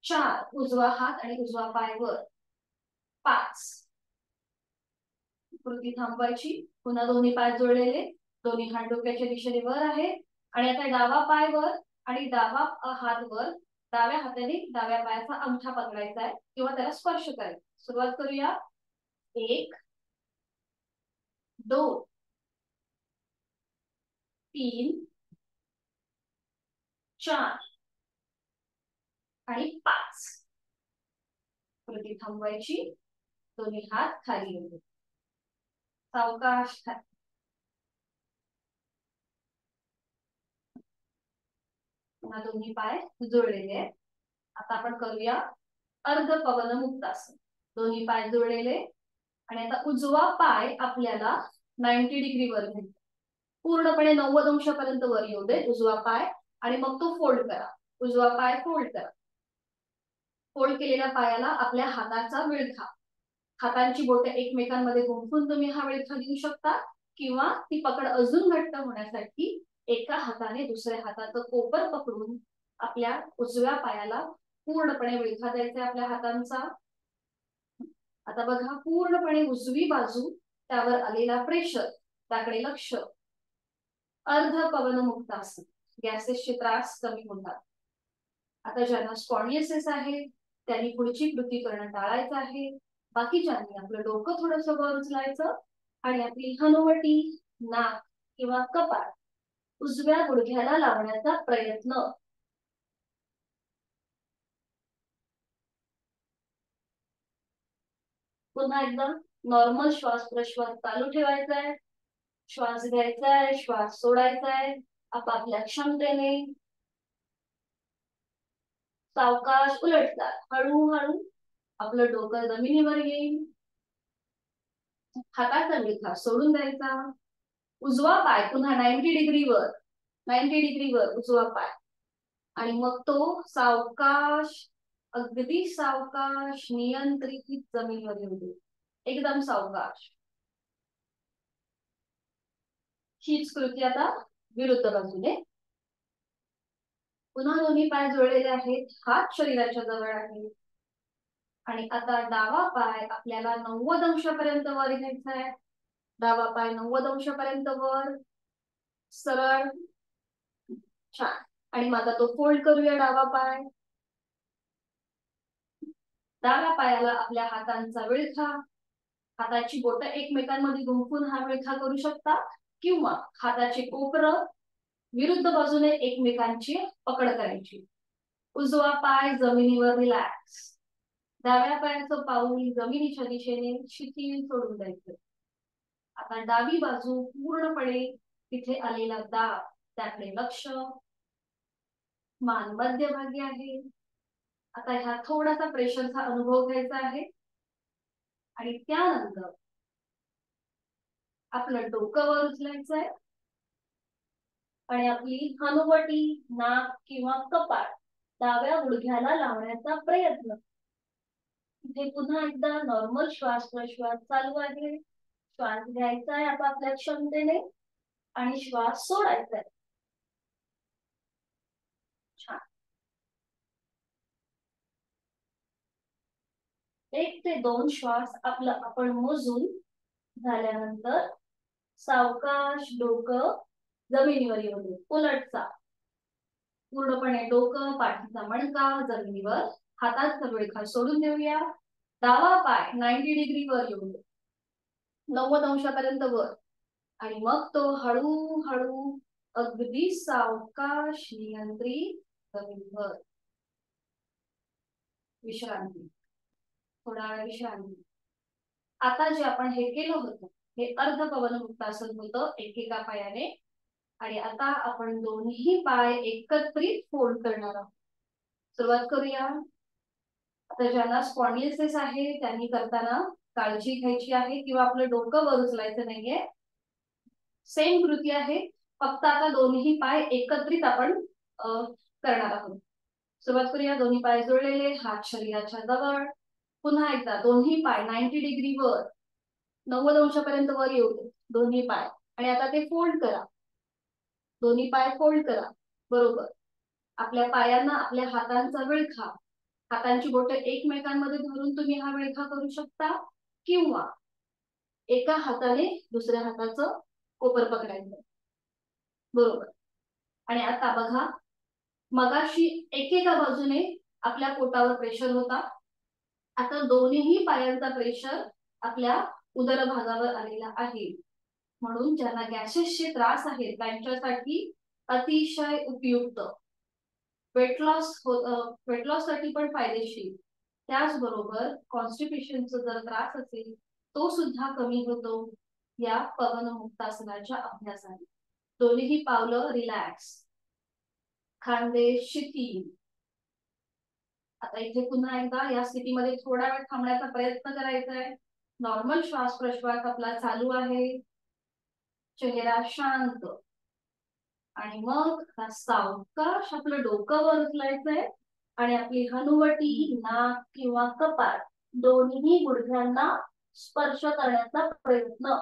4, उजवा हात आणि उजवा पाय वर. 5, कृती थांबवायची. पुन्हा दोन्ही पाय जोडलेले, दोन्ही हात डोक्याच्या दिशेने वर आहे. आणि आता डावा पाय वर आणि डावा हात वर. डाव्या हाताने डाव्या पायाचा अंगठा पकडायचा आहे किंवा त्याला स्पर्श करायचा. सुरुवात करूया. 1 2 3 4 आणि 5. कृती थांबवायची, दोन्ही हात खाली येऊ, सावकाश खाली. पुन्हा दोन्ही पाय जुळलेले आहेत. आता आपण करूया अर्ध पवन मुक्तासन. दोन्ही पाय जुळलेले आणि आता उजवा पाय आपल्याला 90 डिग्री वर घ्यायचा, पूर्णपणे 90 अंशापर्यंत वर येऊ दे उजवा पाय, आणि मग तो फोल्ड करा. उजवा पाय फोल्ड करा. फोल्ड केलेल्या पायाला आपल्या हाताचा विळखा, हातांची बोटे एकमेकांमध्ये गुंफून तुम्ही हा विळखा देऊ शकता, किंवा ती पकड अजून घट्ट होण्यासाठी एका हाताने दुसऱ्या हाताचं कोपर पकडून आपल्या उजव्या पायाला पूर्णपणे विळखा द्यायचा आपल्या हातांचा. आता बघा, पूर्णपणे उजवी बाजू, त्यावर आलेला प्रेशर, त्याकडे लक्ष. अर्ध पवन मुक्तासन, गॅसेसचे त्रास कमी होतात. आता ज्यांना स्पॉन्डिलोसिस आहे त्यांनी पुढची कृती करणं टाळायचं आहे. बाकीच्यांनी आपलं डोकं थोडंसं वर उचलायचं आणि आपली हनुवटी, नाक किंवा कपाळ उजव्या गुडघ्याला लावण्याचा प्रयत्न. पुन्हा एकदम नॉर्मल श्वास प्रश्वास चालू ठेवायचा आहे. श्वास घ्यायचा आहे, श्वास सोडायचा आहे आपापल्या क्षमतेने. सावकाश उलटतात, हळूहळू आपलं डोकं जमिनीवर येईल. हाताचा विळखा सोडून द्यायचा. उजवा पाय पुन्हा 90 डिग्रीवर, 90 डिग्रीवर उजवा पाय, आणि मग तो सावकाश, अगदी सावकाश, नियंत्रित जमिनीवर येऊ दे, एकदम सावकाश. हीच कृती आता विरुद्ध बाजूने. पुन्हा दोन्ही पाय जुळलेले आहेत, हात शरीराच्या जवळ आहे, आणि आता डावा पाय आपल्याला 90 अंशापर्यंत वर घ्यायचा आहे. डावा पाय 90 अंशापर्यंत वर, सरळ, छान. आणि मग आता तो फोल्ड करूया डावा पाय. डाव्या पायाला आपल्या हातांचा विळखा, हाताची बोटं एकमेकांमध्ये गुंफून हा विळखा करू शकता, किंवा हाताची कोपरं विरुद्ध बाजूने एकमेकांची पकड करायची. उजवा पाय जमिनीवर रिलॅक्स, डाव्या पायाचं पाऊल जमिनीच्या दिशेने शिथिल सोडून द्यायचं. आता डावी बाजू पूर्णपणे, तिथे आलेला दाब त्याकडे लक्ष. मान मध्यभागी आहे. आता ह्या थोडासा प्रेशरचा अनुभव घ्यायचा आहे, आणि त्यानंतर आपलं डोकं वर उचलायचं आहे आणि आपली हनुवटी, नाक किंवा कपाळ डाव्या गुडघ्याला लावण्याचा प्रयत्न. इथे पुन्हा एकदा नॉर्मल श्वास प्रश्वास चालू आहे. श्वास घ्यायचा आहे आपापल्या क्षमतेने आणि श्वास सोडायचा आहे. छान. 1 ते 2 श्वास आपलं आपण मोजून झाल्यानंतर सावकाश डोकं जमिनीवर येऊ दे, उलटचा. पूर्णपणे डोकं, पाठीचा मणका जमिनीवर, हाताचा विळखा सोडून देऊया. डावा पाय 90 डिग्रीवर येऊ दे, 90 अंशापर्यंत वर, आणि मग तो हळूहळू अगदी सावकाश नियंत्रित जमिनीवर. विश्रांती, थोडा वेळ विश्रांती. आता जे आपण हे केलं होतं हे अर्ध पवन मुक्तासन होतं एकेका पायाने, आणि आता आपण दोन्ही पाय एकत्रित फोल्ड करणार आहोत. सुरुवात करूया. आता ज्यांना स्पॉन्डिलोसिस आहे त्यांनी करताना काळजी घ्यायची आहे, किंवा आपलं डोकं वर उचलायचं नाहीये. सेम कृती आहे, फक्त आता दोन्ही पाय एकत्रित आपण करणार आहोत. सुरुवात करूया. दोन्ही पाय जुळलेले, हात शरीराच्या जवळ. पुन्हा एकदा दोन्ही पाय 90 डिग्रीवर, 90 अंशापर्यंत वर येऊ दे दोन्ही पाय, आणि आता ते फोल्ड करा. दोन्ही पाय फोल्ड करा, बरोबर. आपल्या पायांना आपल्या हातांचा विळखा, हातांची बोटे एकमेकांमध्ये धरून तुम्ही हा विळखा करू शकता, किंवा एका हाताने दुसऱ्या हाताचं कोपर पकडायचं, बरोबर. आणि आता बघा, मगाशी एकेका बाजूने आपल्या पोटावर प्रेशर होता, आता दोन्ही पायांचा प्रेशर आपल्या उदर भागावर आलेला आहे. म्हणून ज्यांना गॅसेसचे त्रास आहेत त्यांच्यासाठी अतिशय उपयुक्त, वेट लॉस साठी पण फायदेशीर, त्याचबरोबर कॉन्स्टिपेशनचा जर त्रास असेल तो सुद्धा कमी होतो या पवनमुक्तासनाच्या अभ्यासाने. दोन्ही पावलं रिलॅक्स, खांदे शिथिल. आता इथे पुन्हा एकदा या स्थितीमध्ये थोडा वेळ थांबण्याचा प्रयत्न करायचा आहे. नॉर्मल श्वास प्रश्वास आपला चालू आहे, चेहरा शांत. आणि मग सावकाश आपलं डोकं वर उचलायचंय आणि आपली हनुवटी, नाक किंवा कपाळ दोन्ही गुडघ्यांना स्पर्श करण्याचा प्रयत्न.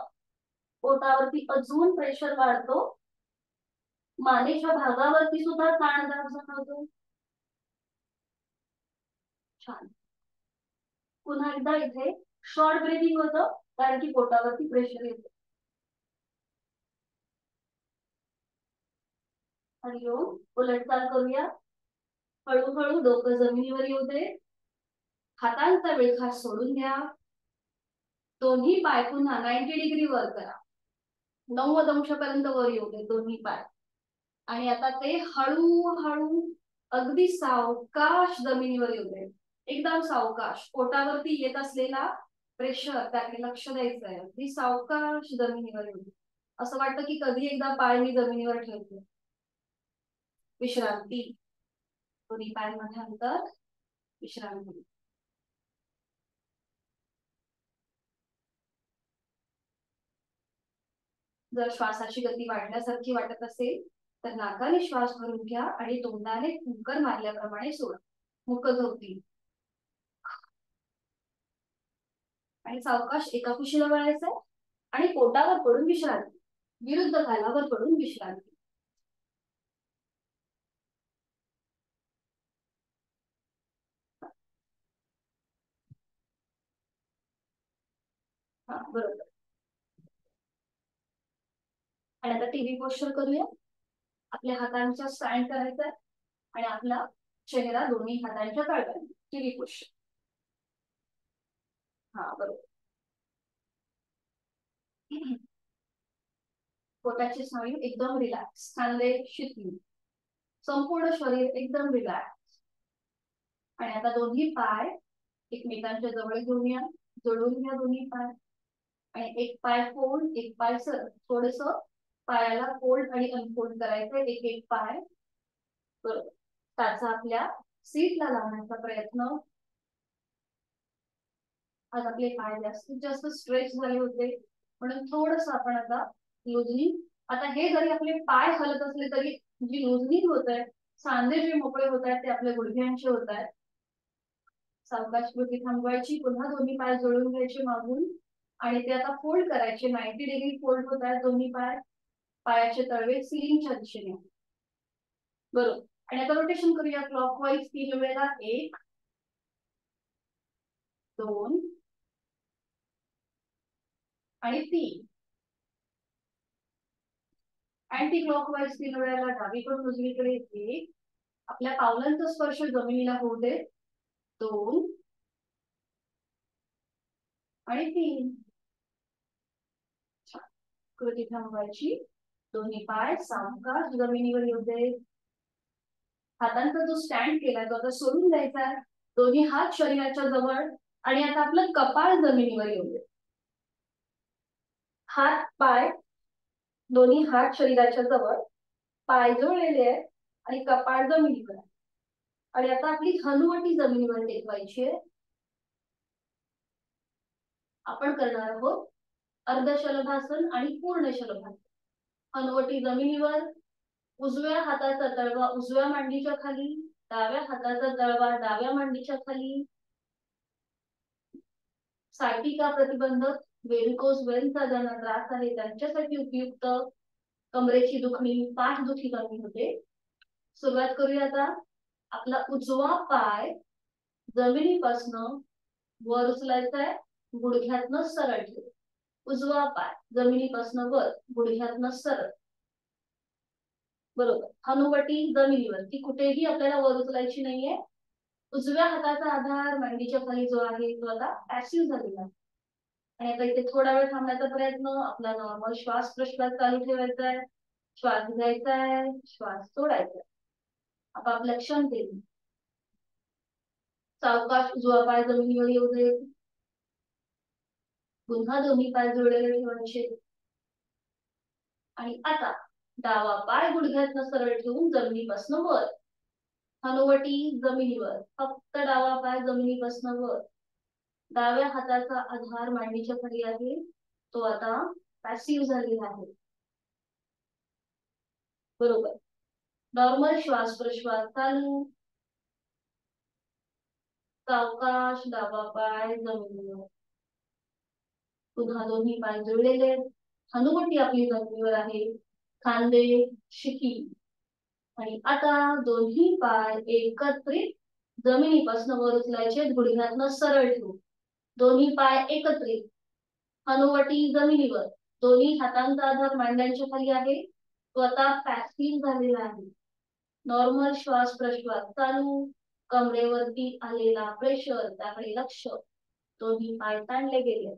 पोटावरती अजून प्रेशर वाढतो, मानेच्या भागावरती सुद्धा ताणदार जाणवतो. छान. पुन्हा एकदा इथे शॉर्ट ब्रीदिंग होतं कारण की पोटावरती प्रेशर येतो. हरिओम. उलटचाल करूया. हळूहळू डोकं जमिनीवर येऊ दे. हातांचा विळखा सोडून द्या. दोन्ही पाय पुन्हा 90 डिग्री वर करा. 90 अंशापर्यंत वर येऊ दे दोन्ही पाय. आणि आता ते हळूहळू अगदी सावकाश जमिनीवर येऊ दे. एकदम सावकाश. पोटावरती येत असलेला प्रेशर त्याकडे लक्ष द्यायचं आहे. अगदी सावकाश जमिनीवर येऊ दे. असं वाटतं की कधी एकदा पाय मी जमिनीवर ठेवते. विश्रांती. दोन्ही पायांमध्ये अंतर, विश्रांती. जर श्वासाची गती वाढल्यासारखी वाटत असेल तर नाकाने श्वास भरून घ्या आणि तोंडाने फुंकर मारल्याप्रमाणे सोडा. मुखधोक्ती. आणि सावकाश एका कुशीला वळायचंय आणि पोटावर पडून विश्रांती. विरुद्ध गालावर पडून विश्रांती. हा बरोबर. आणि आता टीव्ही पोस्चर करूया. आपल्या हातांचा स्टँड करायचा आणि आपला चेहरा दोन्ही हातांच्या तळव्याने. TV posture. हा बरोबर. पोटाची स्नायू एकदम रिलॅक्स, खांदे शिथिल, संपूर्ण शरीर एकदम रिलॅक्स. आणि आता दोन्ही पाय एकमेकांच्या जवळ घेऊन या. जोडून घ्या दोन्ही पाय. आणि एक पाय फोल्ड, एक पाय सर. थोडस पायाला फोल्ड आणि अनफोल्ड करायचं. एक एक पाय. बरोबर. त्याचा आपल्या सीटला लावण्याचा प्रयत्न. आज आपले पाय जास्तीत जास्त स्ट्रेच झाले होते म्हणून थोडस आपण आता लुजनिंग. आता हे जरी आपले पाय हलत असले तरी जी लुजनिंग होत आहे, सांधे जे मोकळे होत आहेत ते आपल्या गुडघ्यांचे होत आहेत. सावकाश गती थांबवायची. पुन्हा दोन्ही पाय जोडून घ्यायचे मागून आणि ते आता फोल्ड करायचे. 90 डिग्री फोल्ड होत आहेत दोन्ही पाय. पायाचे तळवे सिलिंगच्या दिशेने. बरोबर. आणि आता रोटेशन करूया क्लॉकवाईज 3 वेळेला. 1 2 आणि 3. अँटी क्लॉकवाईज 3 वेळेला डावीकडून उजवीकडे. 1. आपल्या पावलांचा स्पर्श जमिनीला होऊ दे. 2 आणि 3. कृती थांबवायची. दोन्ही पाय सावकाश जमिनीवर येऊ दे. हातांचा जो स्टँड केलाय तो आता सोडून द्यायचा. दोन्ही हात शरीराच्या जवळ आणि आता आपलं कपाळ जमिनीवर येऊ दे. हात पाय दोन्ही हात शरीराच्या जवळ, पाय जोडलेले आहेत आणि कपाळ जमिनीवर. आणि आता आपली हनुवटी जमिनीवर टेकवायची आहे. आपण करणार आहोत अर्धशलभासन आणि पूर्ण शलभासन. हनुवटी जमिनीवर. उजव्या हाताचा तळवा उजव्या मांडीच्या खाली, डाव्या हाताचा तळवा डाव्या मांडीच्या खाली. सायटिका प्रतिबंधक, व्हेरिकोज वेन्सचा ज्यांना त्रास आहे त्यांच्यासाठी उपयुक्त. कमरेची दुखणी, पाठ दुखी कमी होते. सुरुवात करूया आता. आपला उजवा पाय जमिनीपासनं वर उचलायचा आहे. गुडघ्यातनं सरळ ठेव. उजवा पाय जमिनीपासनं वर, गुडघ्यातनं सरळ. बरोबर. हनुवटी जमिनीवर. ती कुठेही आपल्याला वर उचलायची नाहीये. उजव्या हाताचा आधार मांडीच्या खाली जो आहे तो आता पॅसिव्ह झालेला आहे. आणि आता इथे थोडा वेळ थांबण्याचा प्रयत्न. आपला नॉर्मल श्वास प्रश्वास चालू ठेवायचा आहे. श्वास घ्यायचा आहे, श्वास सोडायचा आहे. आपापल्या क्षमतेने. सावकाश उजवा पाय जमिनीवर येऊ दे. पुन्हा दोन्ही पाय जोडलेले ठेवायचे. आणि आता डावा पाय गुडघ्यातनं सरळ ठेवून जमिनीपासून वर. हनुवटी जमिनीवर, फक्त डावा पाय जमिनीपासून वर. डाव्या हाताचा आधार मांडीच्या खाली आहे, तो आता पॅसिव्ह झालेला आहे. बरोबर. नॉर्मल श्वास प्रश्वास चालू. सावकाश डावा पाय जमिनीवर. पुन्हा दोन्ही पाय जोडलेले. हनुवटी आपली जमिनीवर आहे, खांदे शिकी. आणि आता दोन्ही पाय एकत्रित जमिनीपासून वर उचलायचे, गुडघ्यातनं सरळ ठेवू. दोन्ही पाय एकत्रित, हनुवटी जमिनीवर. दोन्ही हातांचा आधार मांड्यांच्या खाली आहे, तो आता पॅसिव्ह झालेला आहे. नॉर्मल श्वास प्रश्वास चालू. कमरेवरती आलेला प्रेशर, त्याकडे लक्ष. दोन्ही पाय ताणले गेले.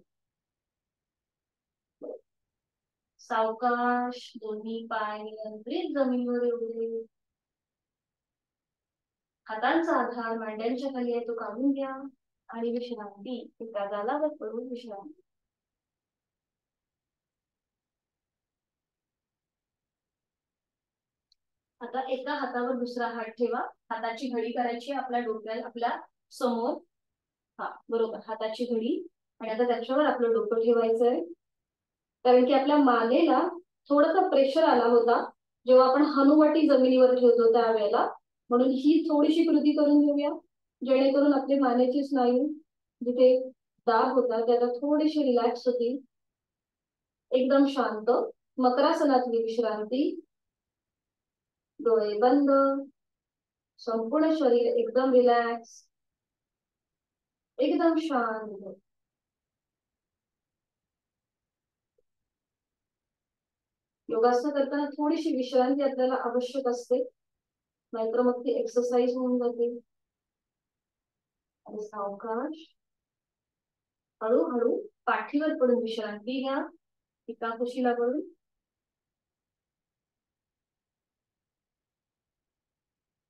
सावकाश दोन्ही पाय नियंत्रित जमिनीवर येऊ दे. हातांचा आधार मांड्यांच्या खाली आहे, तो काढून घ्या. आणि विश्रांती. एका गालावर पडून विश्रांती. आता एका हातावर दुसरा हात ठेवा. हाताची घडी करायची आपल्या डोक्याला, आपल्या समोर. हा बरोबर, हाताची घडी. आणि आता त्याच्यावर आपलं डोकं ठेवायचंय, कारण की आपल्या मानेला थोडासा प्रेशर आला होता जेव्हा आपण हनुवटी जमिनीवर ठेवतो त्यावेळेला. म्हणून ही थोडीशी कृती करून घेऊया, जेणेकरून आपली मानेची स्नायू जिथे दाब होता त्याला थोडीशी रिलॅक्स होतील. एकदम शांत. मकरासनातली विश्रांती. डोळे बंद. संपूर्ण शरीर एकदम रिलॅक्स, एकदम शांत. योगासन करताना थोडीशी विश्रांती आपल्याला आवश्यक असते, नाहीतर मग ती एक्सरसाइज होऊन जाते. आणि सावकाश हळूहळू पाठीवर पडून विश्रांती घ्या, एका कुशीला पडून.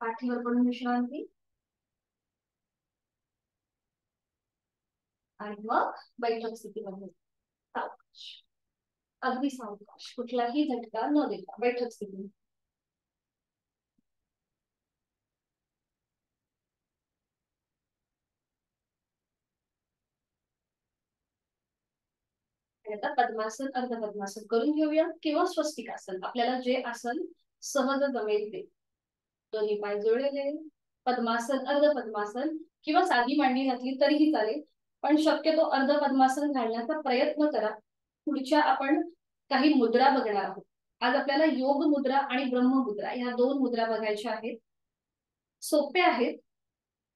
पाठीवर पडून विश्रांती. आणि मग बैठक स्थितीमध्ये सावकाश, अगदी सावकाश, कुठलाही झटका न देता बैठक स्थिती. आता पद्मासन अर्ध पद्मासन करून घेऊया, किंवा स्वस्तिकासन, आपल्याला जे आसन सहज जमेल ते. दोन्ही पाय जोडलेले. पद्मासन अर्ध पद्मासन किंवा साधी मांडी घातली तरीही चालेल, पण शक्यतो अर्ध पद्मासन घालण्याचा प्रयत्न करा. पुढच्या आपण काही मुद्रा बघणार आहोत. आज आपल्याला योग मुद्रा आणि ब्रह्म मुद्रा या दोन मुद्रा बघायच्या आहेत. सोप्या आहेत,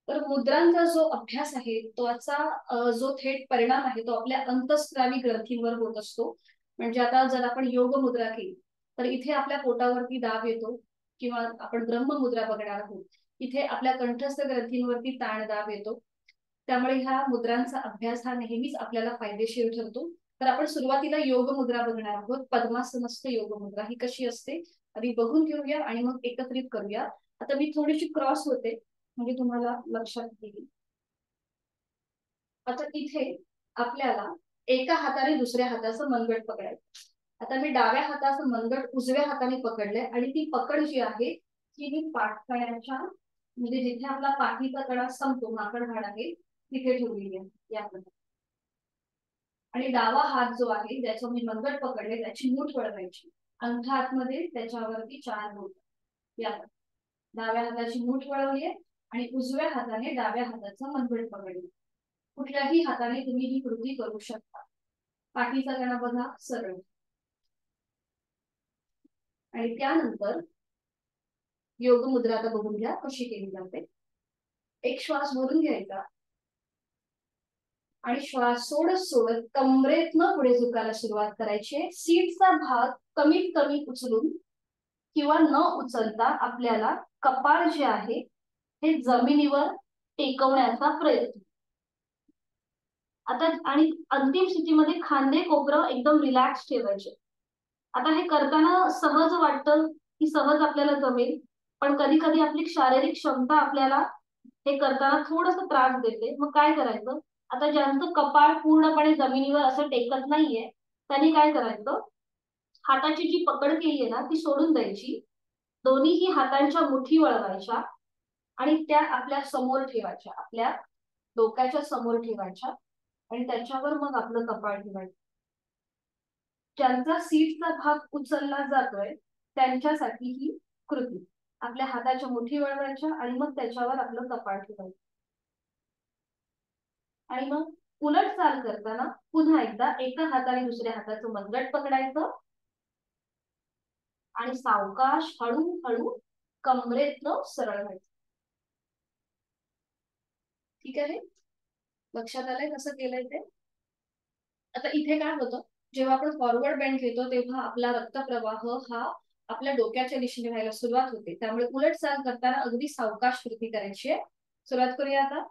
तर मुद्रांचा जो अभ्यास आहे त्याचा जो थेट परिणाम आहे तो आपल्या अंतःस्रावी ग्रंथींवर होत असतो. म्हणजे आता जर आपण योग मुद्रा केली तर इथे आपल्या पोटावरती दाब येतो, किंवा आपण ब्रह्म मुद्रा बघणार आहोत, इथे आपल्या कंठस्थ ग्रंथींवरती ताण दाब येतो. त्यामुळे ह्या मुद्रांचा अभ्यास हा नेहमीच आपल्याला फायदेशीर ठरतो. तर आपण सुरुवातीला योग मुद्रा बघणार आहोत. पद्मासनस्थ योग मुद्रा ही कशी असते आधी बघून घेऊया आणि मग एकत्रित करूया. आता मी थोडीशी क्रॉस होते म्हणजे तुम्हाला लक्षात येईल. आता इथे आपल्याला एका हाताने दुसऱ्या हाताचं मनगट पकडायचं. आता मी डाव्या हाताचं मनगट उजव्या हाताने पकडले, आणि ती पकड जी आहे ती मी पाठकण्याच्या, म्हणजे जिथे आपला पाठीचा कडा संपतो, माकड हाड आहे, तिथे ठेवलेली आहे या प्रकारे. आणि डावा हात जो आहे ज्याचं मी मनगट पकडले त्याची मूठ वळवायची. अंगठा आतमध्ये, त्याच्यावरती 4 बोट. या डाव्या हाताची मूठ वळवली आणि उजव्या हाताने डाव्या हाताचा मनगट पकडले. कुठल्याही हाताने तुम्ही ही कृती करू शकता. पाठीचा कणा बघा सरळ. आणि त्यानंतर योग मुद्रा आता बघून घ्या कशी केली जाते. एक श्वास भरून घ्यायचा आणि श्वास सोडत सोडत कमरेतनं पुढे झुकायला सुरुवात करायची. सीटचा भाग कमीत कमी उचलून किंवा न उचलता आपल्याला कपाळ जे आहे हे जमिनीवर टेकवण्याचा प्रयत्न. आता आणि अंतिम स्थितीमध्ये खांदे कोपरं एकदम रिलॅक्स ठेवायचे. आता हे करताना सहज वाटतं की सहज आपल्याला जमेल, पण कधी कधी आपली शारीरिक क्षमता आपल्याला हे करताना थोडस त्रास देते. मग काय करायचं, आता ज्यांचं कपाळ पूर्णपणे जमिनीवर असं टेकत नाहीये त्यांनी काय करायचं, हाताची जी पकड केली आहे ना ती सोडून द्यायची, दोन्हीही हातांच्या मुठी वळवायच्या आणि त्या आपल्या समोर ठेवायच्या, आपल्या डोक्याच्या समोर ठेवायच्या आणि त्याच्यावर मग आपलं कपाळ ठेवायचं. ज्यांचा सीटचा भाग उचलला जातोय त्यांच्यासाठी ही कृती, आपल्या हाताच्या मुठी वळवायच्या आणि मग त्याच्यावर आपलं कपाळ ठेवायचं. आणि मग उलट चाल करताना पुन्हा एकदा एका हाताने दुसऱ्या हाताचं मनगट पकडायचं आणि सावकाश हळूहळू कमरेतनं सरळ व्हायचं. ठीक आहे, लक्षात आलंय कसं केलंय ते. आता इथे काय होतं, जेव्हा आपण फॉरवर्ड बेंड घेतो तेव्हा आपला रक्तप्रवाह हा आपल्या डोक्याच्या दिशेने व्हायला सुरुवात होते, त्यामुळे उलट चाल करताना अगदी सावकाश कृती करायची आहे. सुरुवात करूया आता.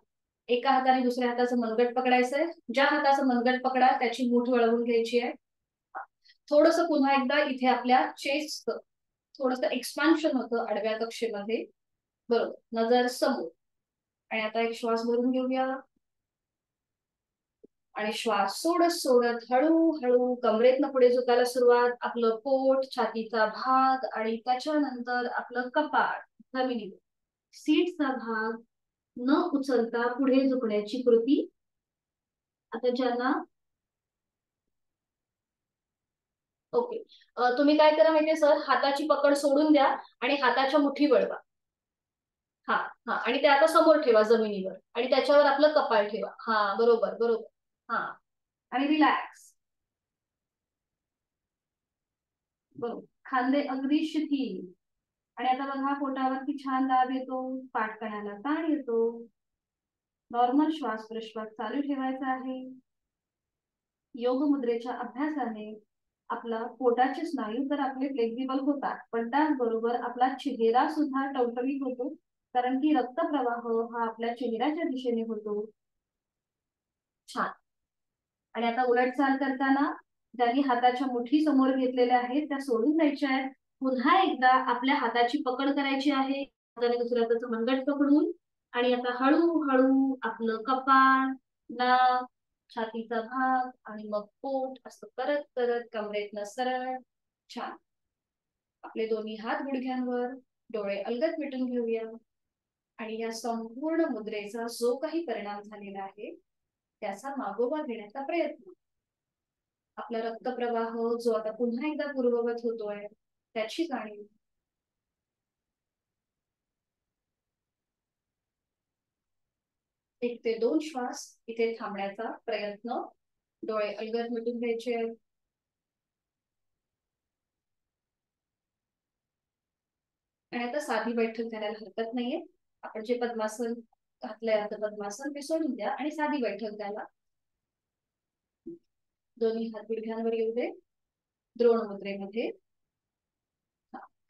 एका हाताने दुसऱ्या हाताचं मनगट पकडायचंय, ज्या हाताचं मनगट पकडा त्याची मूठ वळवून घ्यायची आहे. थोडस पुन्हा एकदा इथे आपल्या चेस्ट थोडस एक्सपान्शन होतं आडव्या कक्षेमध्ये, बरोबर, नजर समोर. आणि आता एक श्वास भरून घेऊया आणि श्वास सोडत सोडत हळूहळू कमरेतनं पुढे झुकायला सुरुवात, आपलं पोट, छातीचा भाग आणि त्याच्यानंतर आपलं कपाळ जमिनीवर, सीटचा भाग न उचलता पुढे झुकण्याची कृती. आता ज्यांना ओके, तुम्ही काय करा माहितीये सर, हाताची पकड सोडून द्या आणि हाताच्या मुठी वळवा. हा हा, आणि ते आता समोर ठेवा जमिनीवर आणि त्याच्यावर आपलं कपाळ ठेवा. हा बरोबर बरोबर. हा, आणि रिलॅक्स. बरोबर, खांदे अगदी शिथिल. आणि आता बघा पोटावरती छान दाब येतो, पाठकण्याला ताण येतो. नॉर्मल श्वास प्रश्वास चालू ठेवायचा आहे. योग मुद्रेच्या अभ्यासाने आपला पोटाचे स्नायू तर आपले फ्लेक्झिबल होतात, पण त्याचबरोबर आपला चेहरा सुद्धा टवटवीत होतो, कारण की रक्तप्रवाह हा आपल्या चेहऱ्याच्या दिशेने होतो. छान. आणि आता उलट चाल करताना ज्यांनी हाताच्या मुठी समोर घेतलेल्या आहेत त्या सोडून द्यायच्या आहेत. पुन्हा एकदा आपल्या हाताची पकड करायची आहे, हाताने दुसऱ्या हाताचं मनगट पकडून, आणि आता हळूहळू आपलं कपाळ, नाक, छातीचा भाग आणि मग पोट असं करत करत कमरेतनं सरळ. छान. आपले दोन्ही हात गुडघ्यांवर, डोळे अलगद मिटून घेऊया आणि या संपूर्ण मुद्रेचा जो काही परिणाम झालेला आहे त्याचा मागोवा घेण्याचा प्रयत्न. आपला रक्तप्रवाह जो आता पुन्हा एकदा पूर्ववत होतोय त्याची जाणीव. 1 ते 2 श्वास इथे थांबण्याचा प्रयत्न. डोळे अलगद मिटून घ्यायचे. आणि आता साधी बैठक करायला हरकत नाहीये. आपण जे पद्मासन घातलंय आता पद्मासन ते सोडून द्या आणि साधी बैठक द्यायला. दोन्ही हात गुडघ्यांवर येऊ दे, द्रोण मुद्रेमध्ये.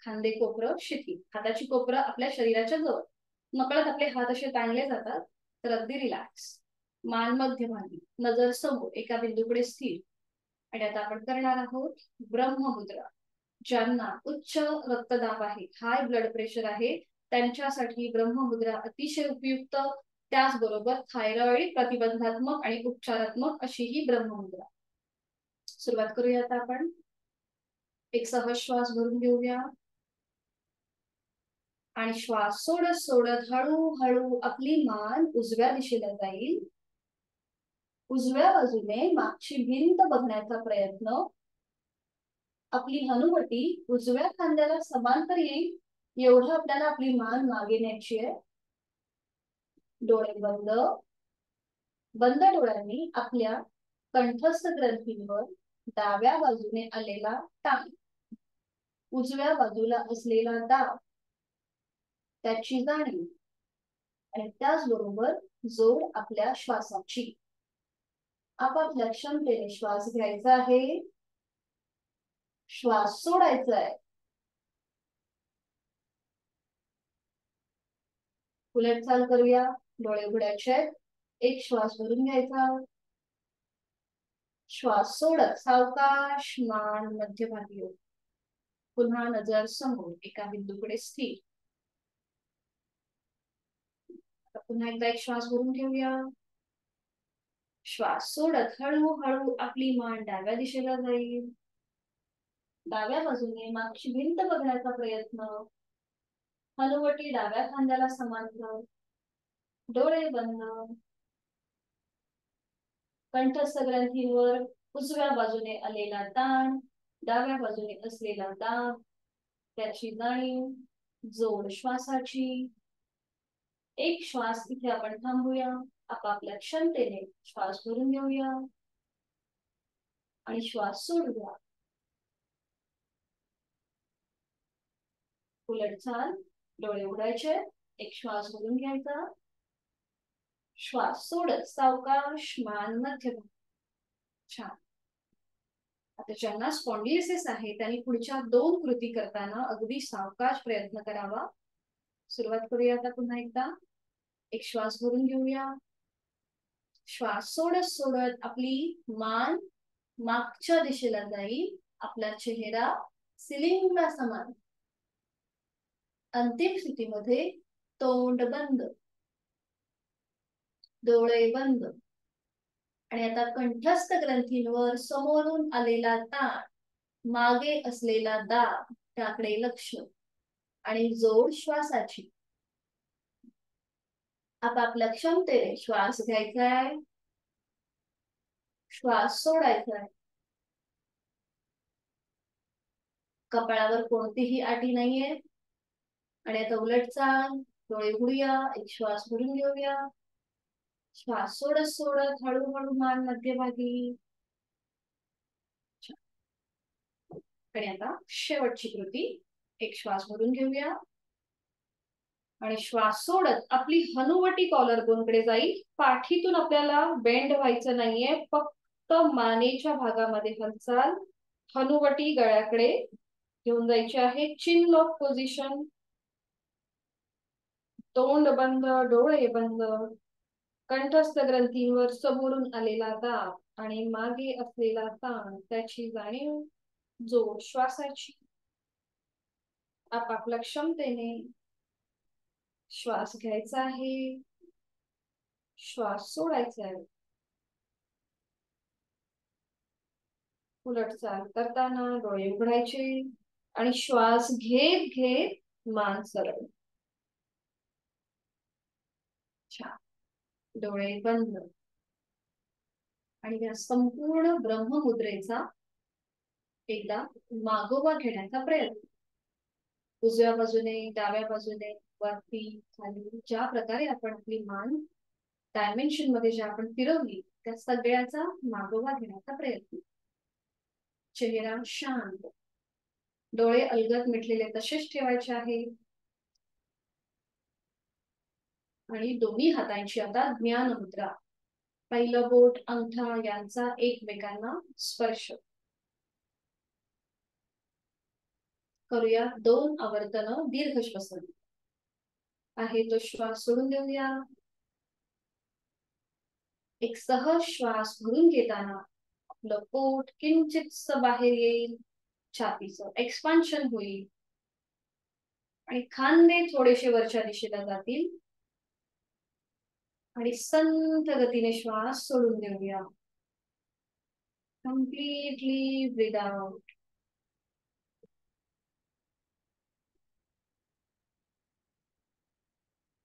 खांदे कोपरं शिथिल, हाताची कोपरं आपल्या शरीराच्या जवळ, नकळत आपले हात असे ताणले जातात, तर अगदी रिलॅक्स. मान मध्यभागी, नजर समोर एका बिंदूकडे स्थिर. आणि आता आपण करणार आहोत ब्रह्ममुद्रा. ज्यांना उच्च रक्तदाब आहे, हाय ब्लड प्रेशर आहे, त्यांच्यासाठी ब्रह्ममुद्रा अतिशय उपयुक्त. त्याचबरोबर थायरॉइड प्रतिबंधात्मक आणि उपचारात्मक अशी ही ब्रह्ममुद्रा. सुरुवात करूया आता आपण. एक सहज श्वास भरून घेऊया आणि श्वास सोडत सोडत हळूहळू आपली मान उजव्या दिशेला जाईल. उजव्या बाजूने मागची भिंत बघण्याचा प्रयत्न. आपली हनुवटी उजव्या खांद्याला समांतर येईल एवढं आपल्याला आपली मान मागे न्यायची आहे. डोळे बंद. बंद डोळ्यांनी आपल्या कंठस्थ ग्रंथींवर डाव्या बाजूने आलेला ताण, उजव्या बाजूला असलेला दाब त्याची जाणीव, आणि त्याचबरोबर जोड आपल्या श्वासाची. आपापल्या क्षमतेने श्वास घ्यायचा आहे, श्वास सोडायचा आहे. उलट चाल करूया. डोळे उघडायचे, एक श्वास भरून घ्यायचा, श्वास सोडत सावकाश मान मध्यभागी येऊ. पुन्हा नजर समोर एका बिंदूकडे स्थिर. पुन्हा एकदा एक श्वास भरून घेऊया. श्वास सोडत हळूहळू आपली मान डाव्या दिशेला जाईल. डाव्या बाजूने मागची भिंत बघण्याचा प्रयत्न. हनुवटी डाव्या खांद्याला समांतर. डोळे बंद. कंठस्थ ग्रंथींवर उजव्या बाजूने आलेला ताण, डाव्या बाजूने असलेला दाब, त्याची जाणीव. जोड श्वासाची. एक श्वास इथे आपण थांबूया. आपापल्या क्षमतेने श्वास भरून घेऊया आणि श्वास सोडूया. उलट चाल. डोळे उघडायचे. एक श्वास भरून घ्यायचा. श्वास सोडत सावकाश मान मध्यम. छान. आता ज्यांना स्पॉन्डिलिसिस आहे त्यांनी पुढच्या 2 कृती करताना अगदी सावकाश प्रयत्न करावा. सुरुवात करूया आता पुन्हा एकदा. एक श्वास भरून घेऊया. श्वास सोडत सोडत आपली मान मागच्या दिशेला जाईल. आपला चेहरा सिलिंगला समान. अंतिम स्थितीमध्ये तोंड बंद, डोळे बंद. आणि आता कंठस्थ ग्रंथींवर समोरून आलेला ताण, मागे असलेला दाब त्याकडे लक्ष आणि जोड श्वासाची. आपापल्या क्षमतेने श्वास घ्यायचाय. श्वास सोडायचाय. कपाळावर कोणतीही आटी नाहीये. आणि आता उलट चाल. डोळे उघडूया. एक श्वास भरून घेऊया. श्वास सोडत सोडत हळूहळू मान मध्यभागी. आणि आता शेवटची कृती. एक श्वास भरून घेऊया आणि श्वास सोडत आपली हनुवटी कॉलर बोनकडे जाईल. पाठीतून आपल्याला बेंड व्हायचं नाहीये, फक्त मानेच्या भागामध्ये हालचाल. हनुवटी गळ्याकडे घेऊन जायची आहे. चिन लॉक पोझिशन. तोंड बंद, डोळे बंद. कंठस्थ ग्रंथींवर समोरून आलेला दाब आणि मागे असलेला ताण त्याची जाणीव. जोड श्वासाची. आपापल्या क्षमतेने श्वास घ्यायचा आहे. श्वास सोडायचा आहे. उलट चाल करताना डोळे उघडायचे आणि श्वास घेत घेत मान सरळ. छान. डोळे बंद. आणि या संपूर्ण ब्रह्ममुद्रेचा एकदा मागोवा घेण्याचा प्रयत्न. उजव्या बाजूने, डाव्या बाजूने, वरती, खाली, ज्या प्रकारे आपण आपली मान डायमेन्शन मध्ये ज्या आपण फिरवली त्या सगळ्याचा मागोवा घेण्याचा प्रयत्न. चेहरा शांत. डोळे अलगद मिटलेले तसेच ठेवायचे आहे. आणि दोन्ही हातांची आता ज्ञान मुद्रा. पहिलं बोट, अंगठा यांचा एकमेकांना स्पर्श. करूया 2 आवर्तन दीर्घ श्वसन. आहे तो श्वास सोडून देऊया. एक सहज श्वास भरून घेताना आपलं पोट किंचितस बाहेर येईल. छातीचं एक्सपान्शन होईल आणि खांदे थोडेसे वरच्या दिशेला जातील. आणि संथ गतीने श्वास सोडून देऊया. Completely breathe out.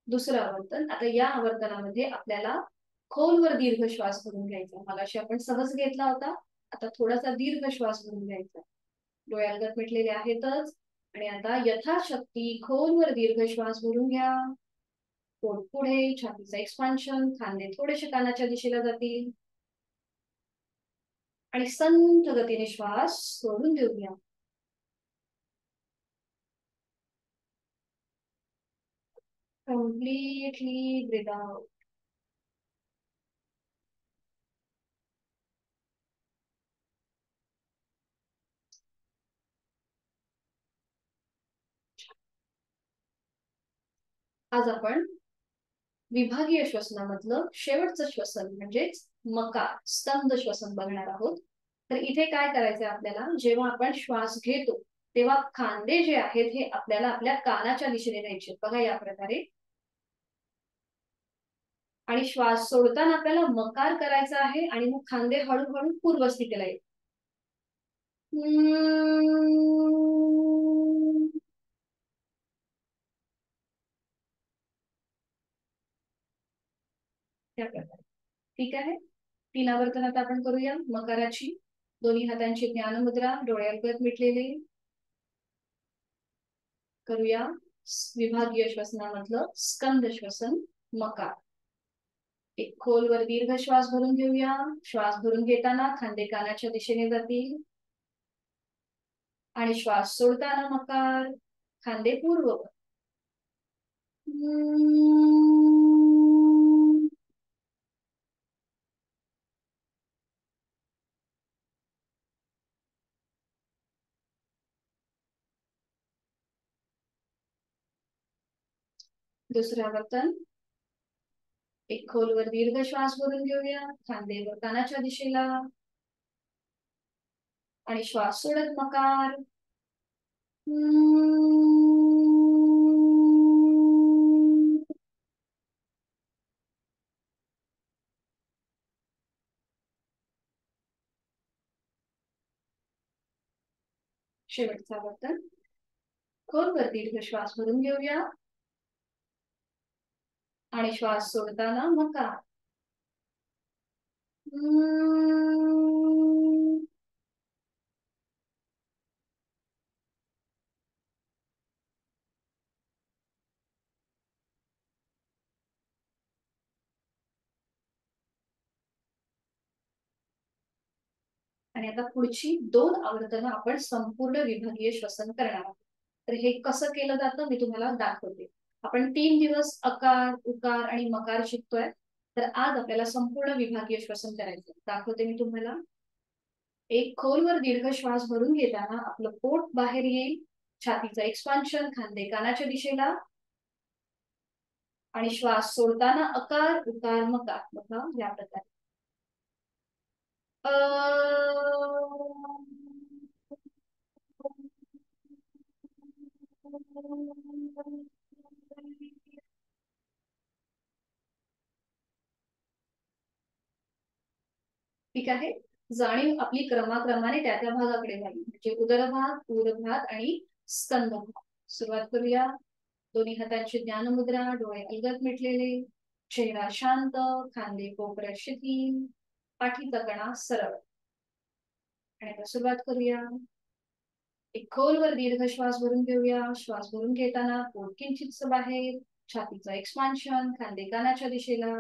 दुसरं आवर्तन. आता या आवर्तनामध्ये आपल्याला खोलवर दीर्घ श्वास भरून घ्यायचा. मगाशी आपण सहज घेतला होता. आता थोडासा दीर्घ श्वास भरून घ्यायचा. डोळे अलगद मिटलेले आहेतच. आणि आता यथाशक्ती खोलवर दीर्घ श्वास भरून घ्या. पोट पुढे, छातीचं एक्सपान्शन, खांदे थोडेसे कानाच्या दिशेला जातील. आणि संथ गतीने श्वास सोडून देऊया. Completely breathe out. आज आपण विभागीय श्वसनामधलं शेवटचं श्वसन म्हणजेच मकार स्तंभ श्वसन बघणार आहोत. तर इथे काय करायचंय आपल्याला, जेव्हा आपण श्वास घेतो तेव्हा खांदे जे आहेत हे आपल्याला आपल्या कानाच्या दिशेने न्यायचे. बघा या प्रकारे. आणि श्वास सोडताना आपल्याला मकार करायचा आहे आणि मग खांदे हळूहळू पूर्व स्थितीला येईल. त्या प्रकारे. ठीक आहे. 3 आवर्तन आता आपण करूया मकाराची. दोन्ही हातांची ज्ञानमुद्रा, डोळे अलगद मिटलेले. करूया विभागीय श्वसनामधलं स्कंद श्वसन मकार. एक खोलवर दीर्घ श्वास भरून घेऊया. श्वास भरून घेताना खांदे कानाच्या दिशेने जातील आणि श्वास सोडताना मकार, खांदे पूर्ववत. दुसरे आवर्तन. एक खोलवर दीर्घ श्वास भरून घेऊया. खांदे वर कानाच्या दिशेला आणि श्वास सोडत मकार. शेवटचा आवर्तन. खोलवर दीर्घ श्वास भरून घेऊया आणि श्वास सोडताना मकार. आणि आता पुढची 2 आवर्तनं आपण संपूर्ण विभागीय श्वसन करणार आहोत. तर हे कसं केलं जातं मी तुम्हाला दाखवते. आपण 3 दिवस अकार, उकार आणि मकार शिकतोय. तर आज आपल्याला संपूर्ण विभागीय श्वसन करायचं. दाखवते मी तुम्हाला. एक खोलवर दीर्घ श्वास भरून घेताना आपलं पोट बाहेर येईल. छातीचं एक्सपान्शन, खांदे कानाच्या दिशेला आणि श्वास सोडताना अकार, उकार, मकार. बघा या प्रकारे. ठीक आहे. जाणीव आपली क्रमाक्रमाने त्या त्या भागाकडे झाली. म्हणजे उदरभाग, ऊर्ध्वभाग आणि स्कंदभाग. सुरुवात करूया. दोन्ही हातांची ज्ञानमुद्रा, डोळे अलगद मिटलेले, चेहरा शांत, खांदे कोपऱ्यात शिथिल, पाठीचा कणा सरळ. आणि आता सुरुवात करूया. एक खोलवर दीर्घ श्वास भरून घेऊया. श्वास भरून घेताना पोट किंचितसं बाहेर, छातीचं एक्सपान्शन, खांदे कानाच्या दिशेला.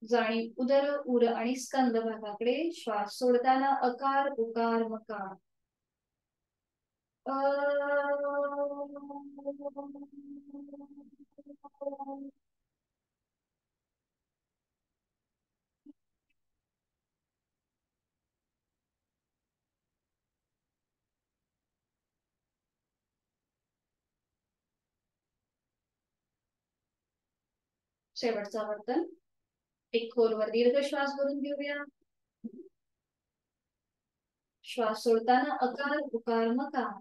जाणीव उदर, उर आणि स्कंद भागाकडे. श्वास सोडताना अकार, उकार, मकार. शेवटचं आवर्तन. एक खोलवर दीर्घ श्वास भरून घेऊया. श्वास सोडताना अकार, उकार, मकार.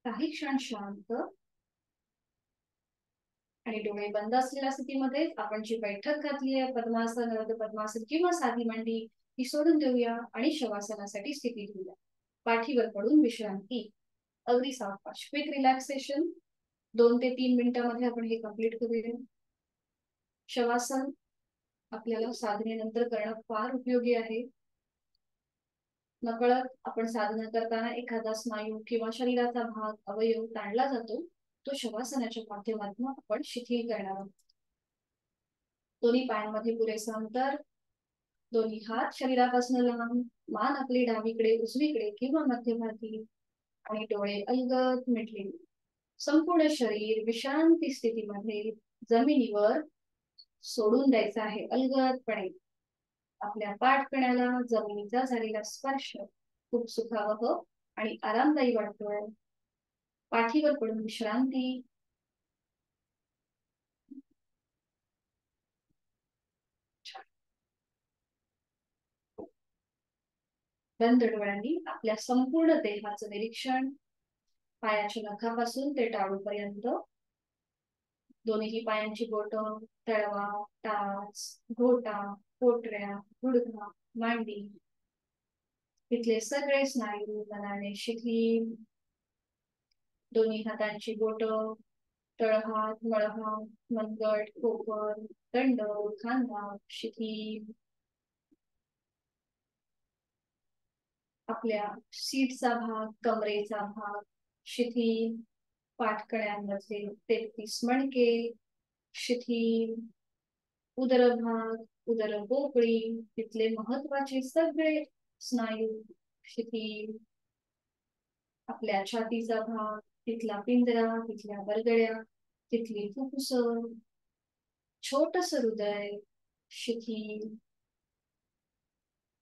काही क्षण शांत आणि डोळे बंद असलेल्या स्थितीमध्ये आपण जी बैठक घातली आहे, पद्मासन, अर्ध पद्मासन किंवा साधी मांडी, ती सोडून देऊया आणि शवासनासाठी स्थिती घेऊया. पाठीवर पडून विश्रांती. अगदी सावकाश. Quick relaxation. 2 ते 3 मिनिटांमध्ये आपण हे कम्प्लीट करूया. शवासन आपल्याला साधनेनंतर करणं फार उपयोगी आहे. नकळत आपण साधना करताना एखादा स्नायू किंवा शरीराचा भाग, अवयव ताणला जातो. तो शवासनाच्या माध्यमातून आपण शिथिल करणार आहोत. दोन्ही पायांमध्ये पुरेसं अंतर. दोन्ही हात शरीरापासून लांब. मान आपली डावीकडे, उजवीकडे किंवा मध्यभागी आणि डोळे अलगद मिटले. संपूर्ण शरीर विश्रांती स्थितीमध्ये जमिनीवर सोडून द्यायचं आहे अलगदपणे. आपल्या पाठकण्याला जमिनीचा झालेला स्पर्श खूप सुखावह आणि आरामदायी वाटतोय. पाठीवर पडून विश्रांती. बंद डोळ्यांनी आपल्या संपूर्ण देहाचं निरीक्षण, पायाच्या नखापासून ते टाळूपर्यंत, दोन्ही पायांची बोटं, तळवा, टाच, घोटा, पोटऱ्या, गुडघा, मांडी, तिथले सगळे स्नायू मनाने शिथिल. दोन्ही हातांची बोटं, तळहात, मळहात, मनगट, कोपर, दंड, खांदा शिथिल. आपल्या सीटचा भाग, कमरेचा भाग शिथिल. पाठकड्यांमध्ये 33 मणके शिथिल. उदरभाग, उदर पोकळी, तिथले महत्वाचे सगळे स्नायू शिथिल. आपल्या छातीचा भाग, तिथला पिंजरा, तिथल्या बरगड्या, तिथली फुफ्फुस, छोटस हृदय शिथिल.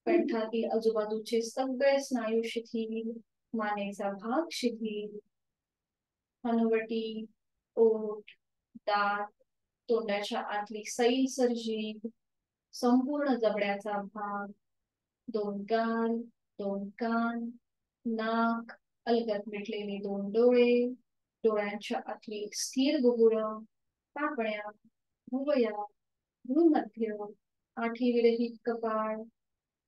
कंठातील आजूबाजूचे सगळे स्नायू शिथिल. मानेचा भाग शिथिल. हनुवटी, ओठ, दात, तोंडाच्या आतली सैल जीभ, संपूर्ण जबड्याचा भाग, दोन गाल, दोन कान, नाक, अलगद मिटलेले दोन डोळे, डोळ्यांच्या आतली स्थिर बुबुळ, पापण्या, भुवया, भ्रूमध्य, आठी विरहित कपाळ,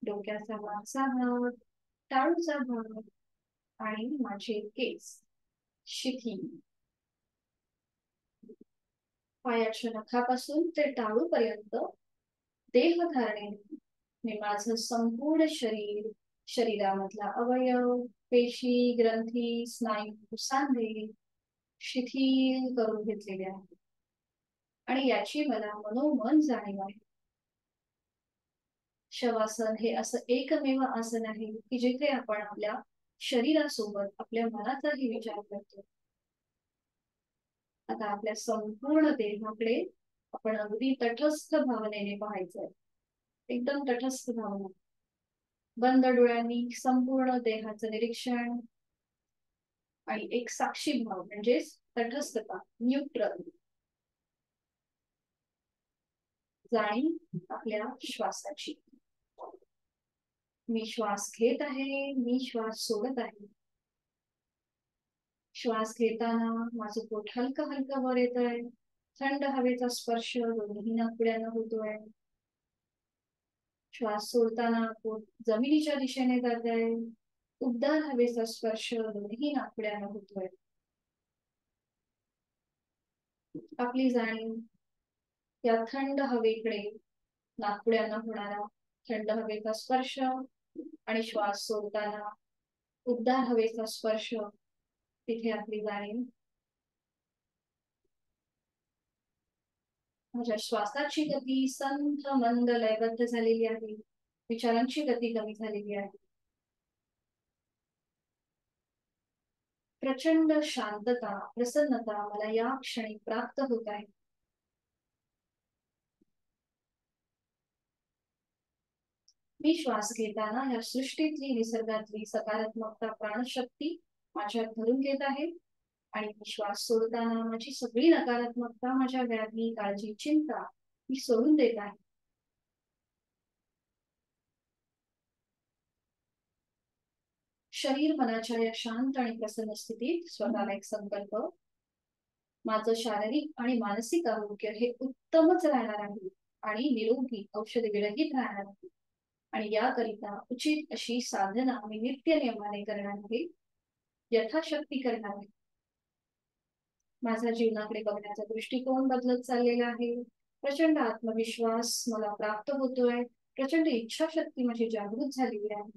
डोक्याचा मागचा भाग, टाळूचा भाग आणि माझे केस शिथिल. पायाच्या नखापासून ते टाळूपर्यंत देहधारणेने माझं संपूर्ण शरीर, शरीरामधला अवयव, पेशी, ग्रंथी, स्नायू, सांधे शिथिल करून घेतलेले आहे. आणि याची मला मनोमन जाणीव आहे. शवासन हे असं एकमेव आसन आहे की जिथे आपण आपल्या शरीरासोबत आपल्या मनाचाही विचार करतो. आता आपल्या संपूर्ण देहाकडे आपण अगदी तटस्थ भावनेने पाहायचंय, एकदम तटस्थ भावना. बंद डोळ्यांनी संपूर्ण देहाचं निरीक्षण आणि एक साक्षी भाव म्हणजेच तटस्थता, न्यूट्रल. जाणीव आपल्या श्वासाची. मी श्वास घेत आहे, मी श्वास सोडत आहे. श्वास घेताना माझं पोट हलकं हलकं वर येत आहे. थंड हवेचा स्पर्श दोन्ही नाकपुड्यांना होतोय. श्वास सोडताना पोट जमिनीच्या दिशेने जात आहे. उबदार हवेचा स्पर्श दोन्ही नाकपुड्यांना होतोय. आपली जाणीव या थंड हवेकडे, नाकपुड्यांना होणारा थंड हवेचा स्पर्श आणि श्वास सोडताना उबदार हवेचा स्पर्श, तिथे आपली जाणीव. माझ्या श्वासाची गती संथ मंद लयबद्ध झालेली आहे. विचारांची गती कमी झालेली आहे. प्रचंड शांतता, प्रसन्नता मला या क्षणी प्राप्त होत आहे. मी श्वास घेताना या सृष्टीतली, निसर्गातली सकारात्मकता, प्राणशक्ती माझ्यात धरून घेत आहे. आणि श्वास सोडताना माझी सगळी नकारात्मकता, माझ्या व्याधी, काळजी, चिंता मी सोडून देत आहे. शरीर मनाच्या या शांत आणि प्रसन्न स्थितीत स्वतःला एक संकल्प, माझं शारीरिक आणि मानसिक आरोग्य हे उत्तमच राहणार आहे आणि निरोगी, औषध विरहित राहणार आहे. आणि याकरिता उचित अशी साधना मी नित्य नियमाने करणार आहे, यथाशक्ती करणार आहे. माझा जीवनाकडे बघण्याचा दृष्टिकोन बदलत चाललेला आहे. प्रचंड आत्मविश्वास मला प्राप्त होतोय. प्रचंड इच्छाशक्ती माझी जागृत झालेली आहे.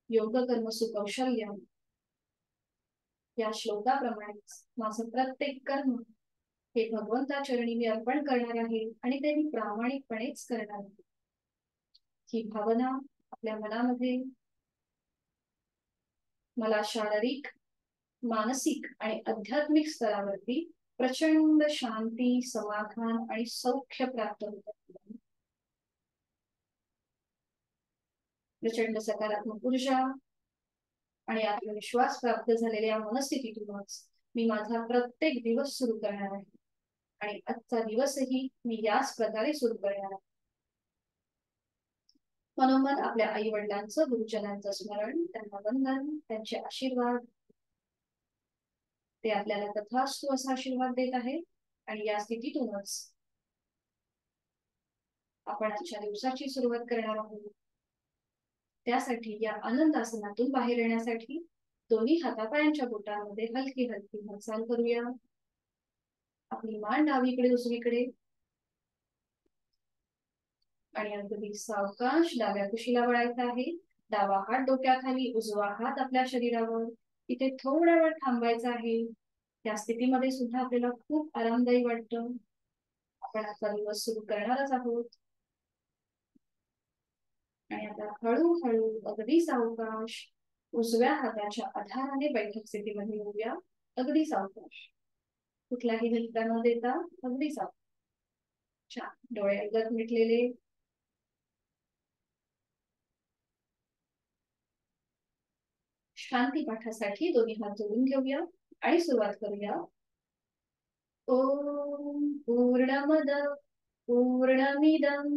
योग कर्म सुकौशल्य या श्लोकाप्रमाणेच माझं प्रत्येक कर्म हे भगवंताचरणी मी अर्पण करणार आहे आणि ते मी प्रामाणिकपणेच करणार आहे. ही भावना आपल्या मनामध्ये मला शारीरिक, मानसिक आणि आध्यात्मिक स्तरावरती प्रचंड शांती, समाधान आणि सौख्य प्राप्त होत आहे. प्रचंड सकारात्मक ऊर्जा आणि आत्मविश्वास प्राप्त झालेल्या मनस्थितीतूनच मी माझा प्रत्येक दिवस सुरू करणार आहे आणि आजचा दिवसही मी याच प्रकारे सुरू करणार आहे. मनोमन आपल्या आई वडिलांचं, गुरुजनांचं स्मरण, त्यांना वंदन, त्यांचे आशीर्वाद. ते आपल्याला तथास्तु असा आशीर्वाद देत आहे आणि या स्थितीतूनच आपण आजच्या दिवसाची सुरुवात करणार आहोत. त्यासाठी या आनंदासनातून बाहेर येण्यासाठी दोन्ही हातापायांच्या बोटांमध्ये हलकी हलकी हालचाल करूया. आपली मान डावीकडे उजवीकडे आणि अगदी सावकाश डाव्या कुशीला वळायचा आहे. डावा हात डोक्याखाली, उजवा हात आपल्या शरीरावर. इथे थोडा वेळ थांबायचा आहे. या स्थितीमध्ये सुद्धा आपल्याला खूप आरामदायी वाटतं. आपण आजचा दिवस सुरू करणारच आहोत आणि आता हळूहळू अगदी सावकाश उजव्या हाताच्या आधाराने बैठक स्थितीमध्ये येऊया. अगदी सावकाश, कुठलाही धक्का न देता अगदी सावकाश. छान. डोळे अलगद मिटलेले. शांती पाठासाठी दोन्ही हात जोडून घेऊया आणि सुरुवात करूया. ओम पूर्णमद पूर्णमिदं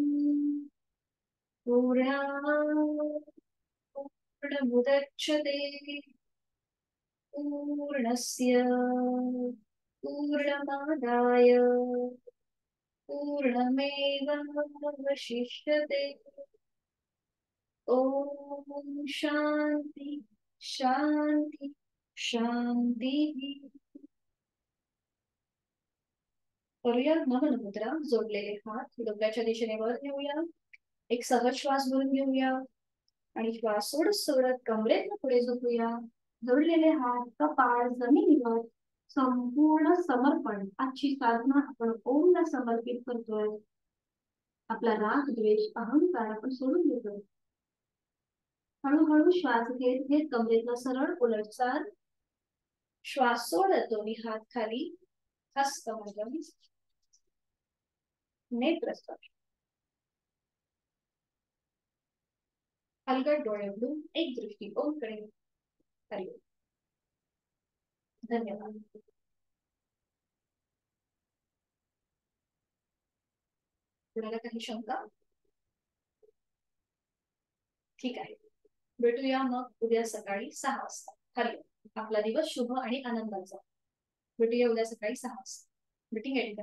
पूर्णात् पूर्णमुदच्यते पूर्णस्य पूर्णमादाय पूर्णमेवावशिष्यते. ओम शांती शांती शांती. करूया नमन मुद्रा. जोडलेले हात डोक्याच्या दिशेने वर नेऊया. एक सहज श्वास भरून घेऊया आणि श्वास सोडत सोडत कमरेतनं पुढे झोपूया. जोडलेले हात कपाळ जमिनीवर. संपूर्ण समर्पण. आजची साधना आपण ओमला समर्पित करतोय. आपला राग द्वेष अहंकार आपण सोडून देतोय. हळूहळू श्वास घेत घेत कमरेतनं सरळ उलटचाल. श्वास सोडत दोन्ही हात खाली. हस्त मध्यम नेत्र स्पर्श. हलगट डोळे उघडून एक दृष्टी ओमकडे. हरिओम. धन्यवाद. कुणाला काही शंका? ठीक आहे, भेटूया मग उद्या सकाळी 6 वाजता. हरिओम. आपला दिवस शुभ आणि आनंदाचा. भेटूया उद्या सकाळी 6 वाजता. Meeting end.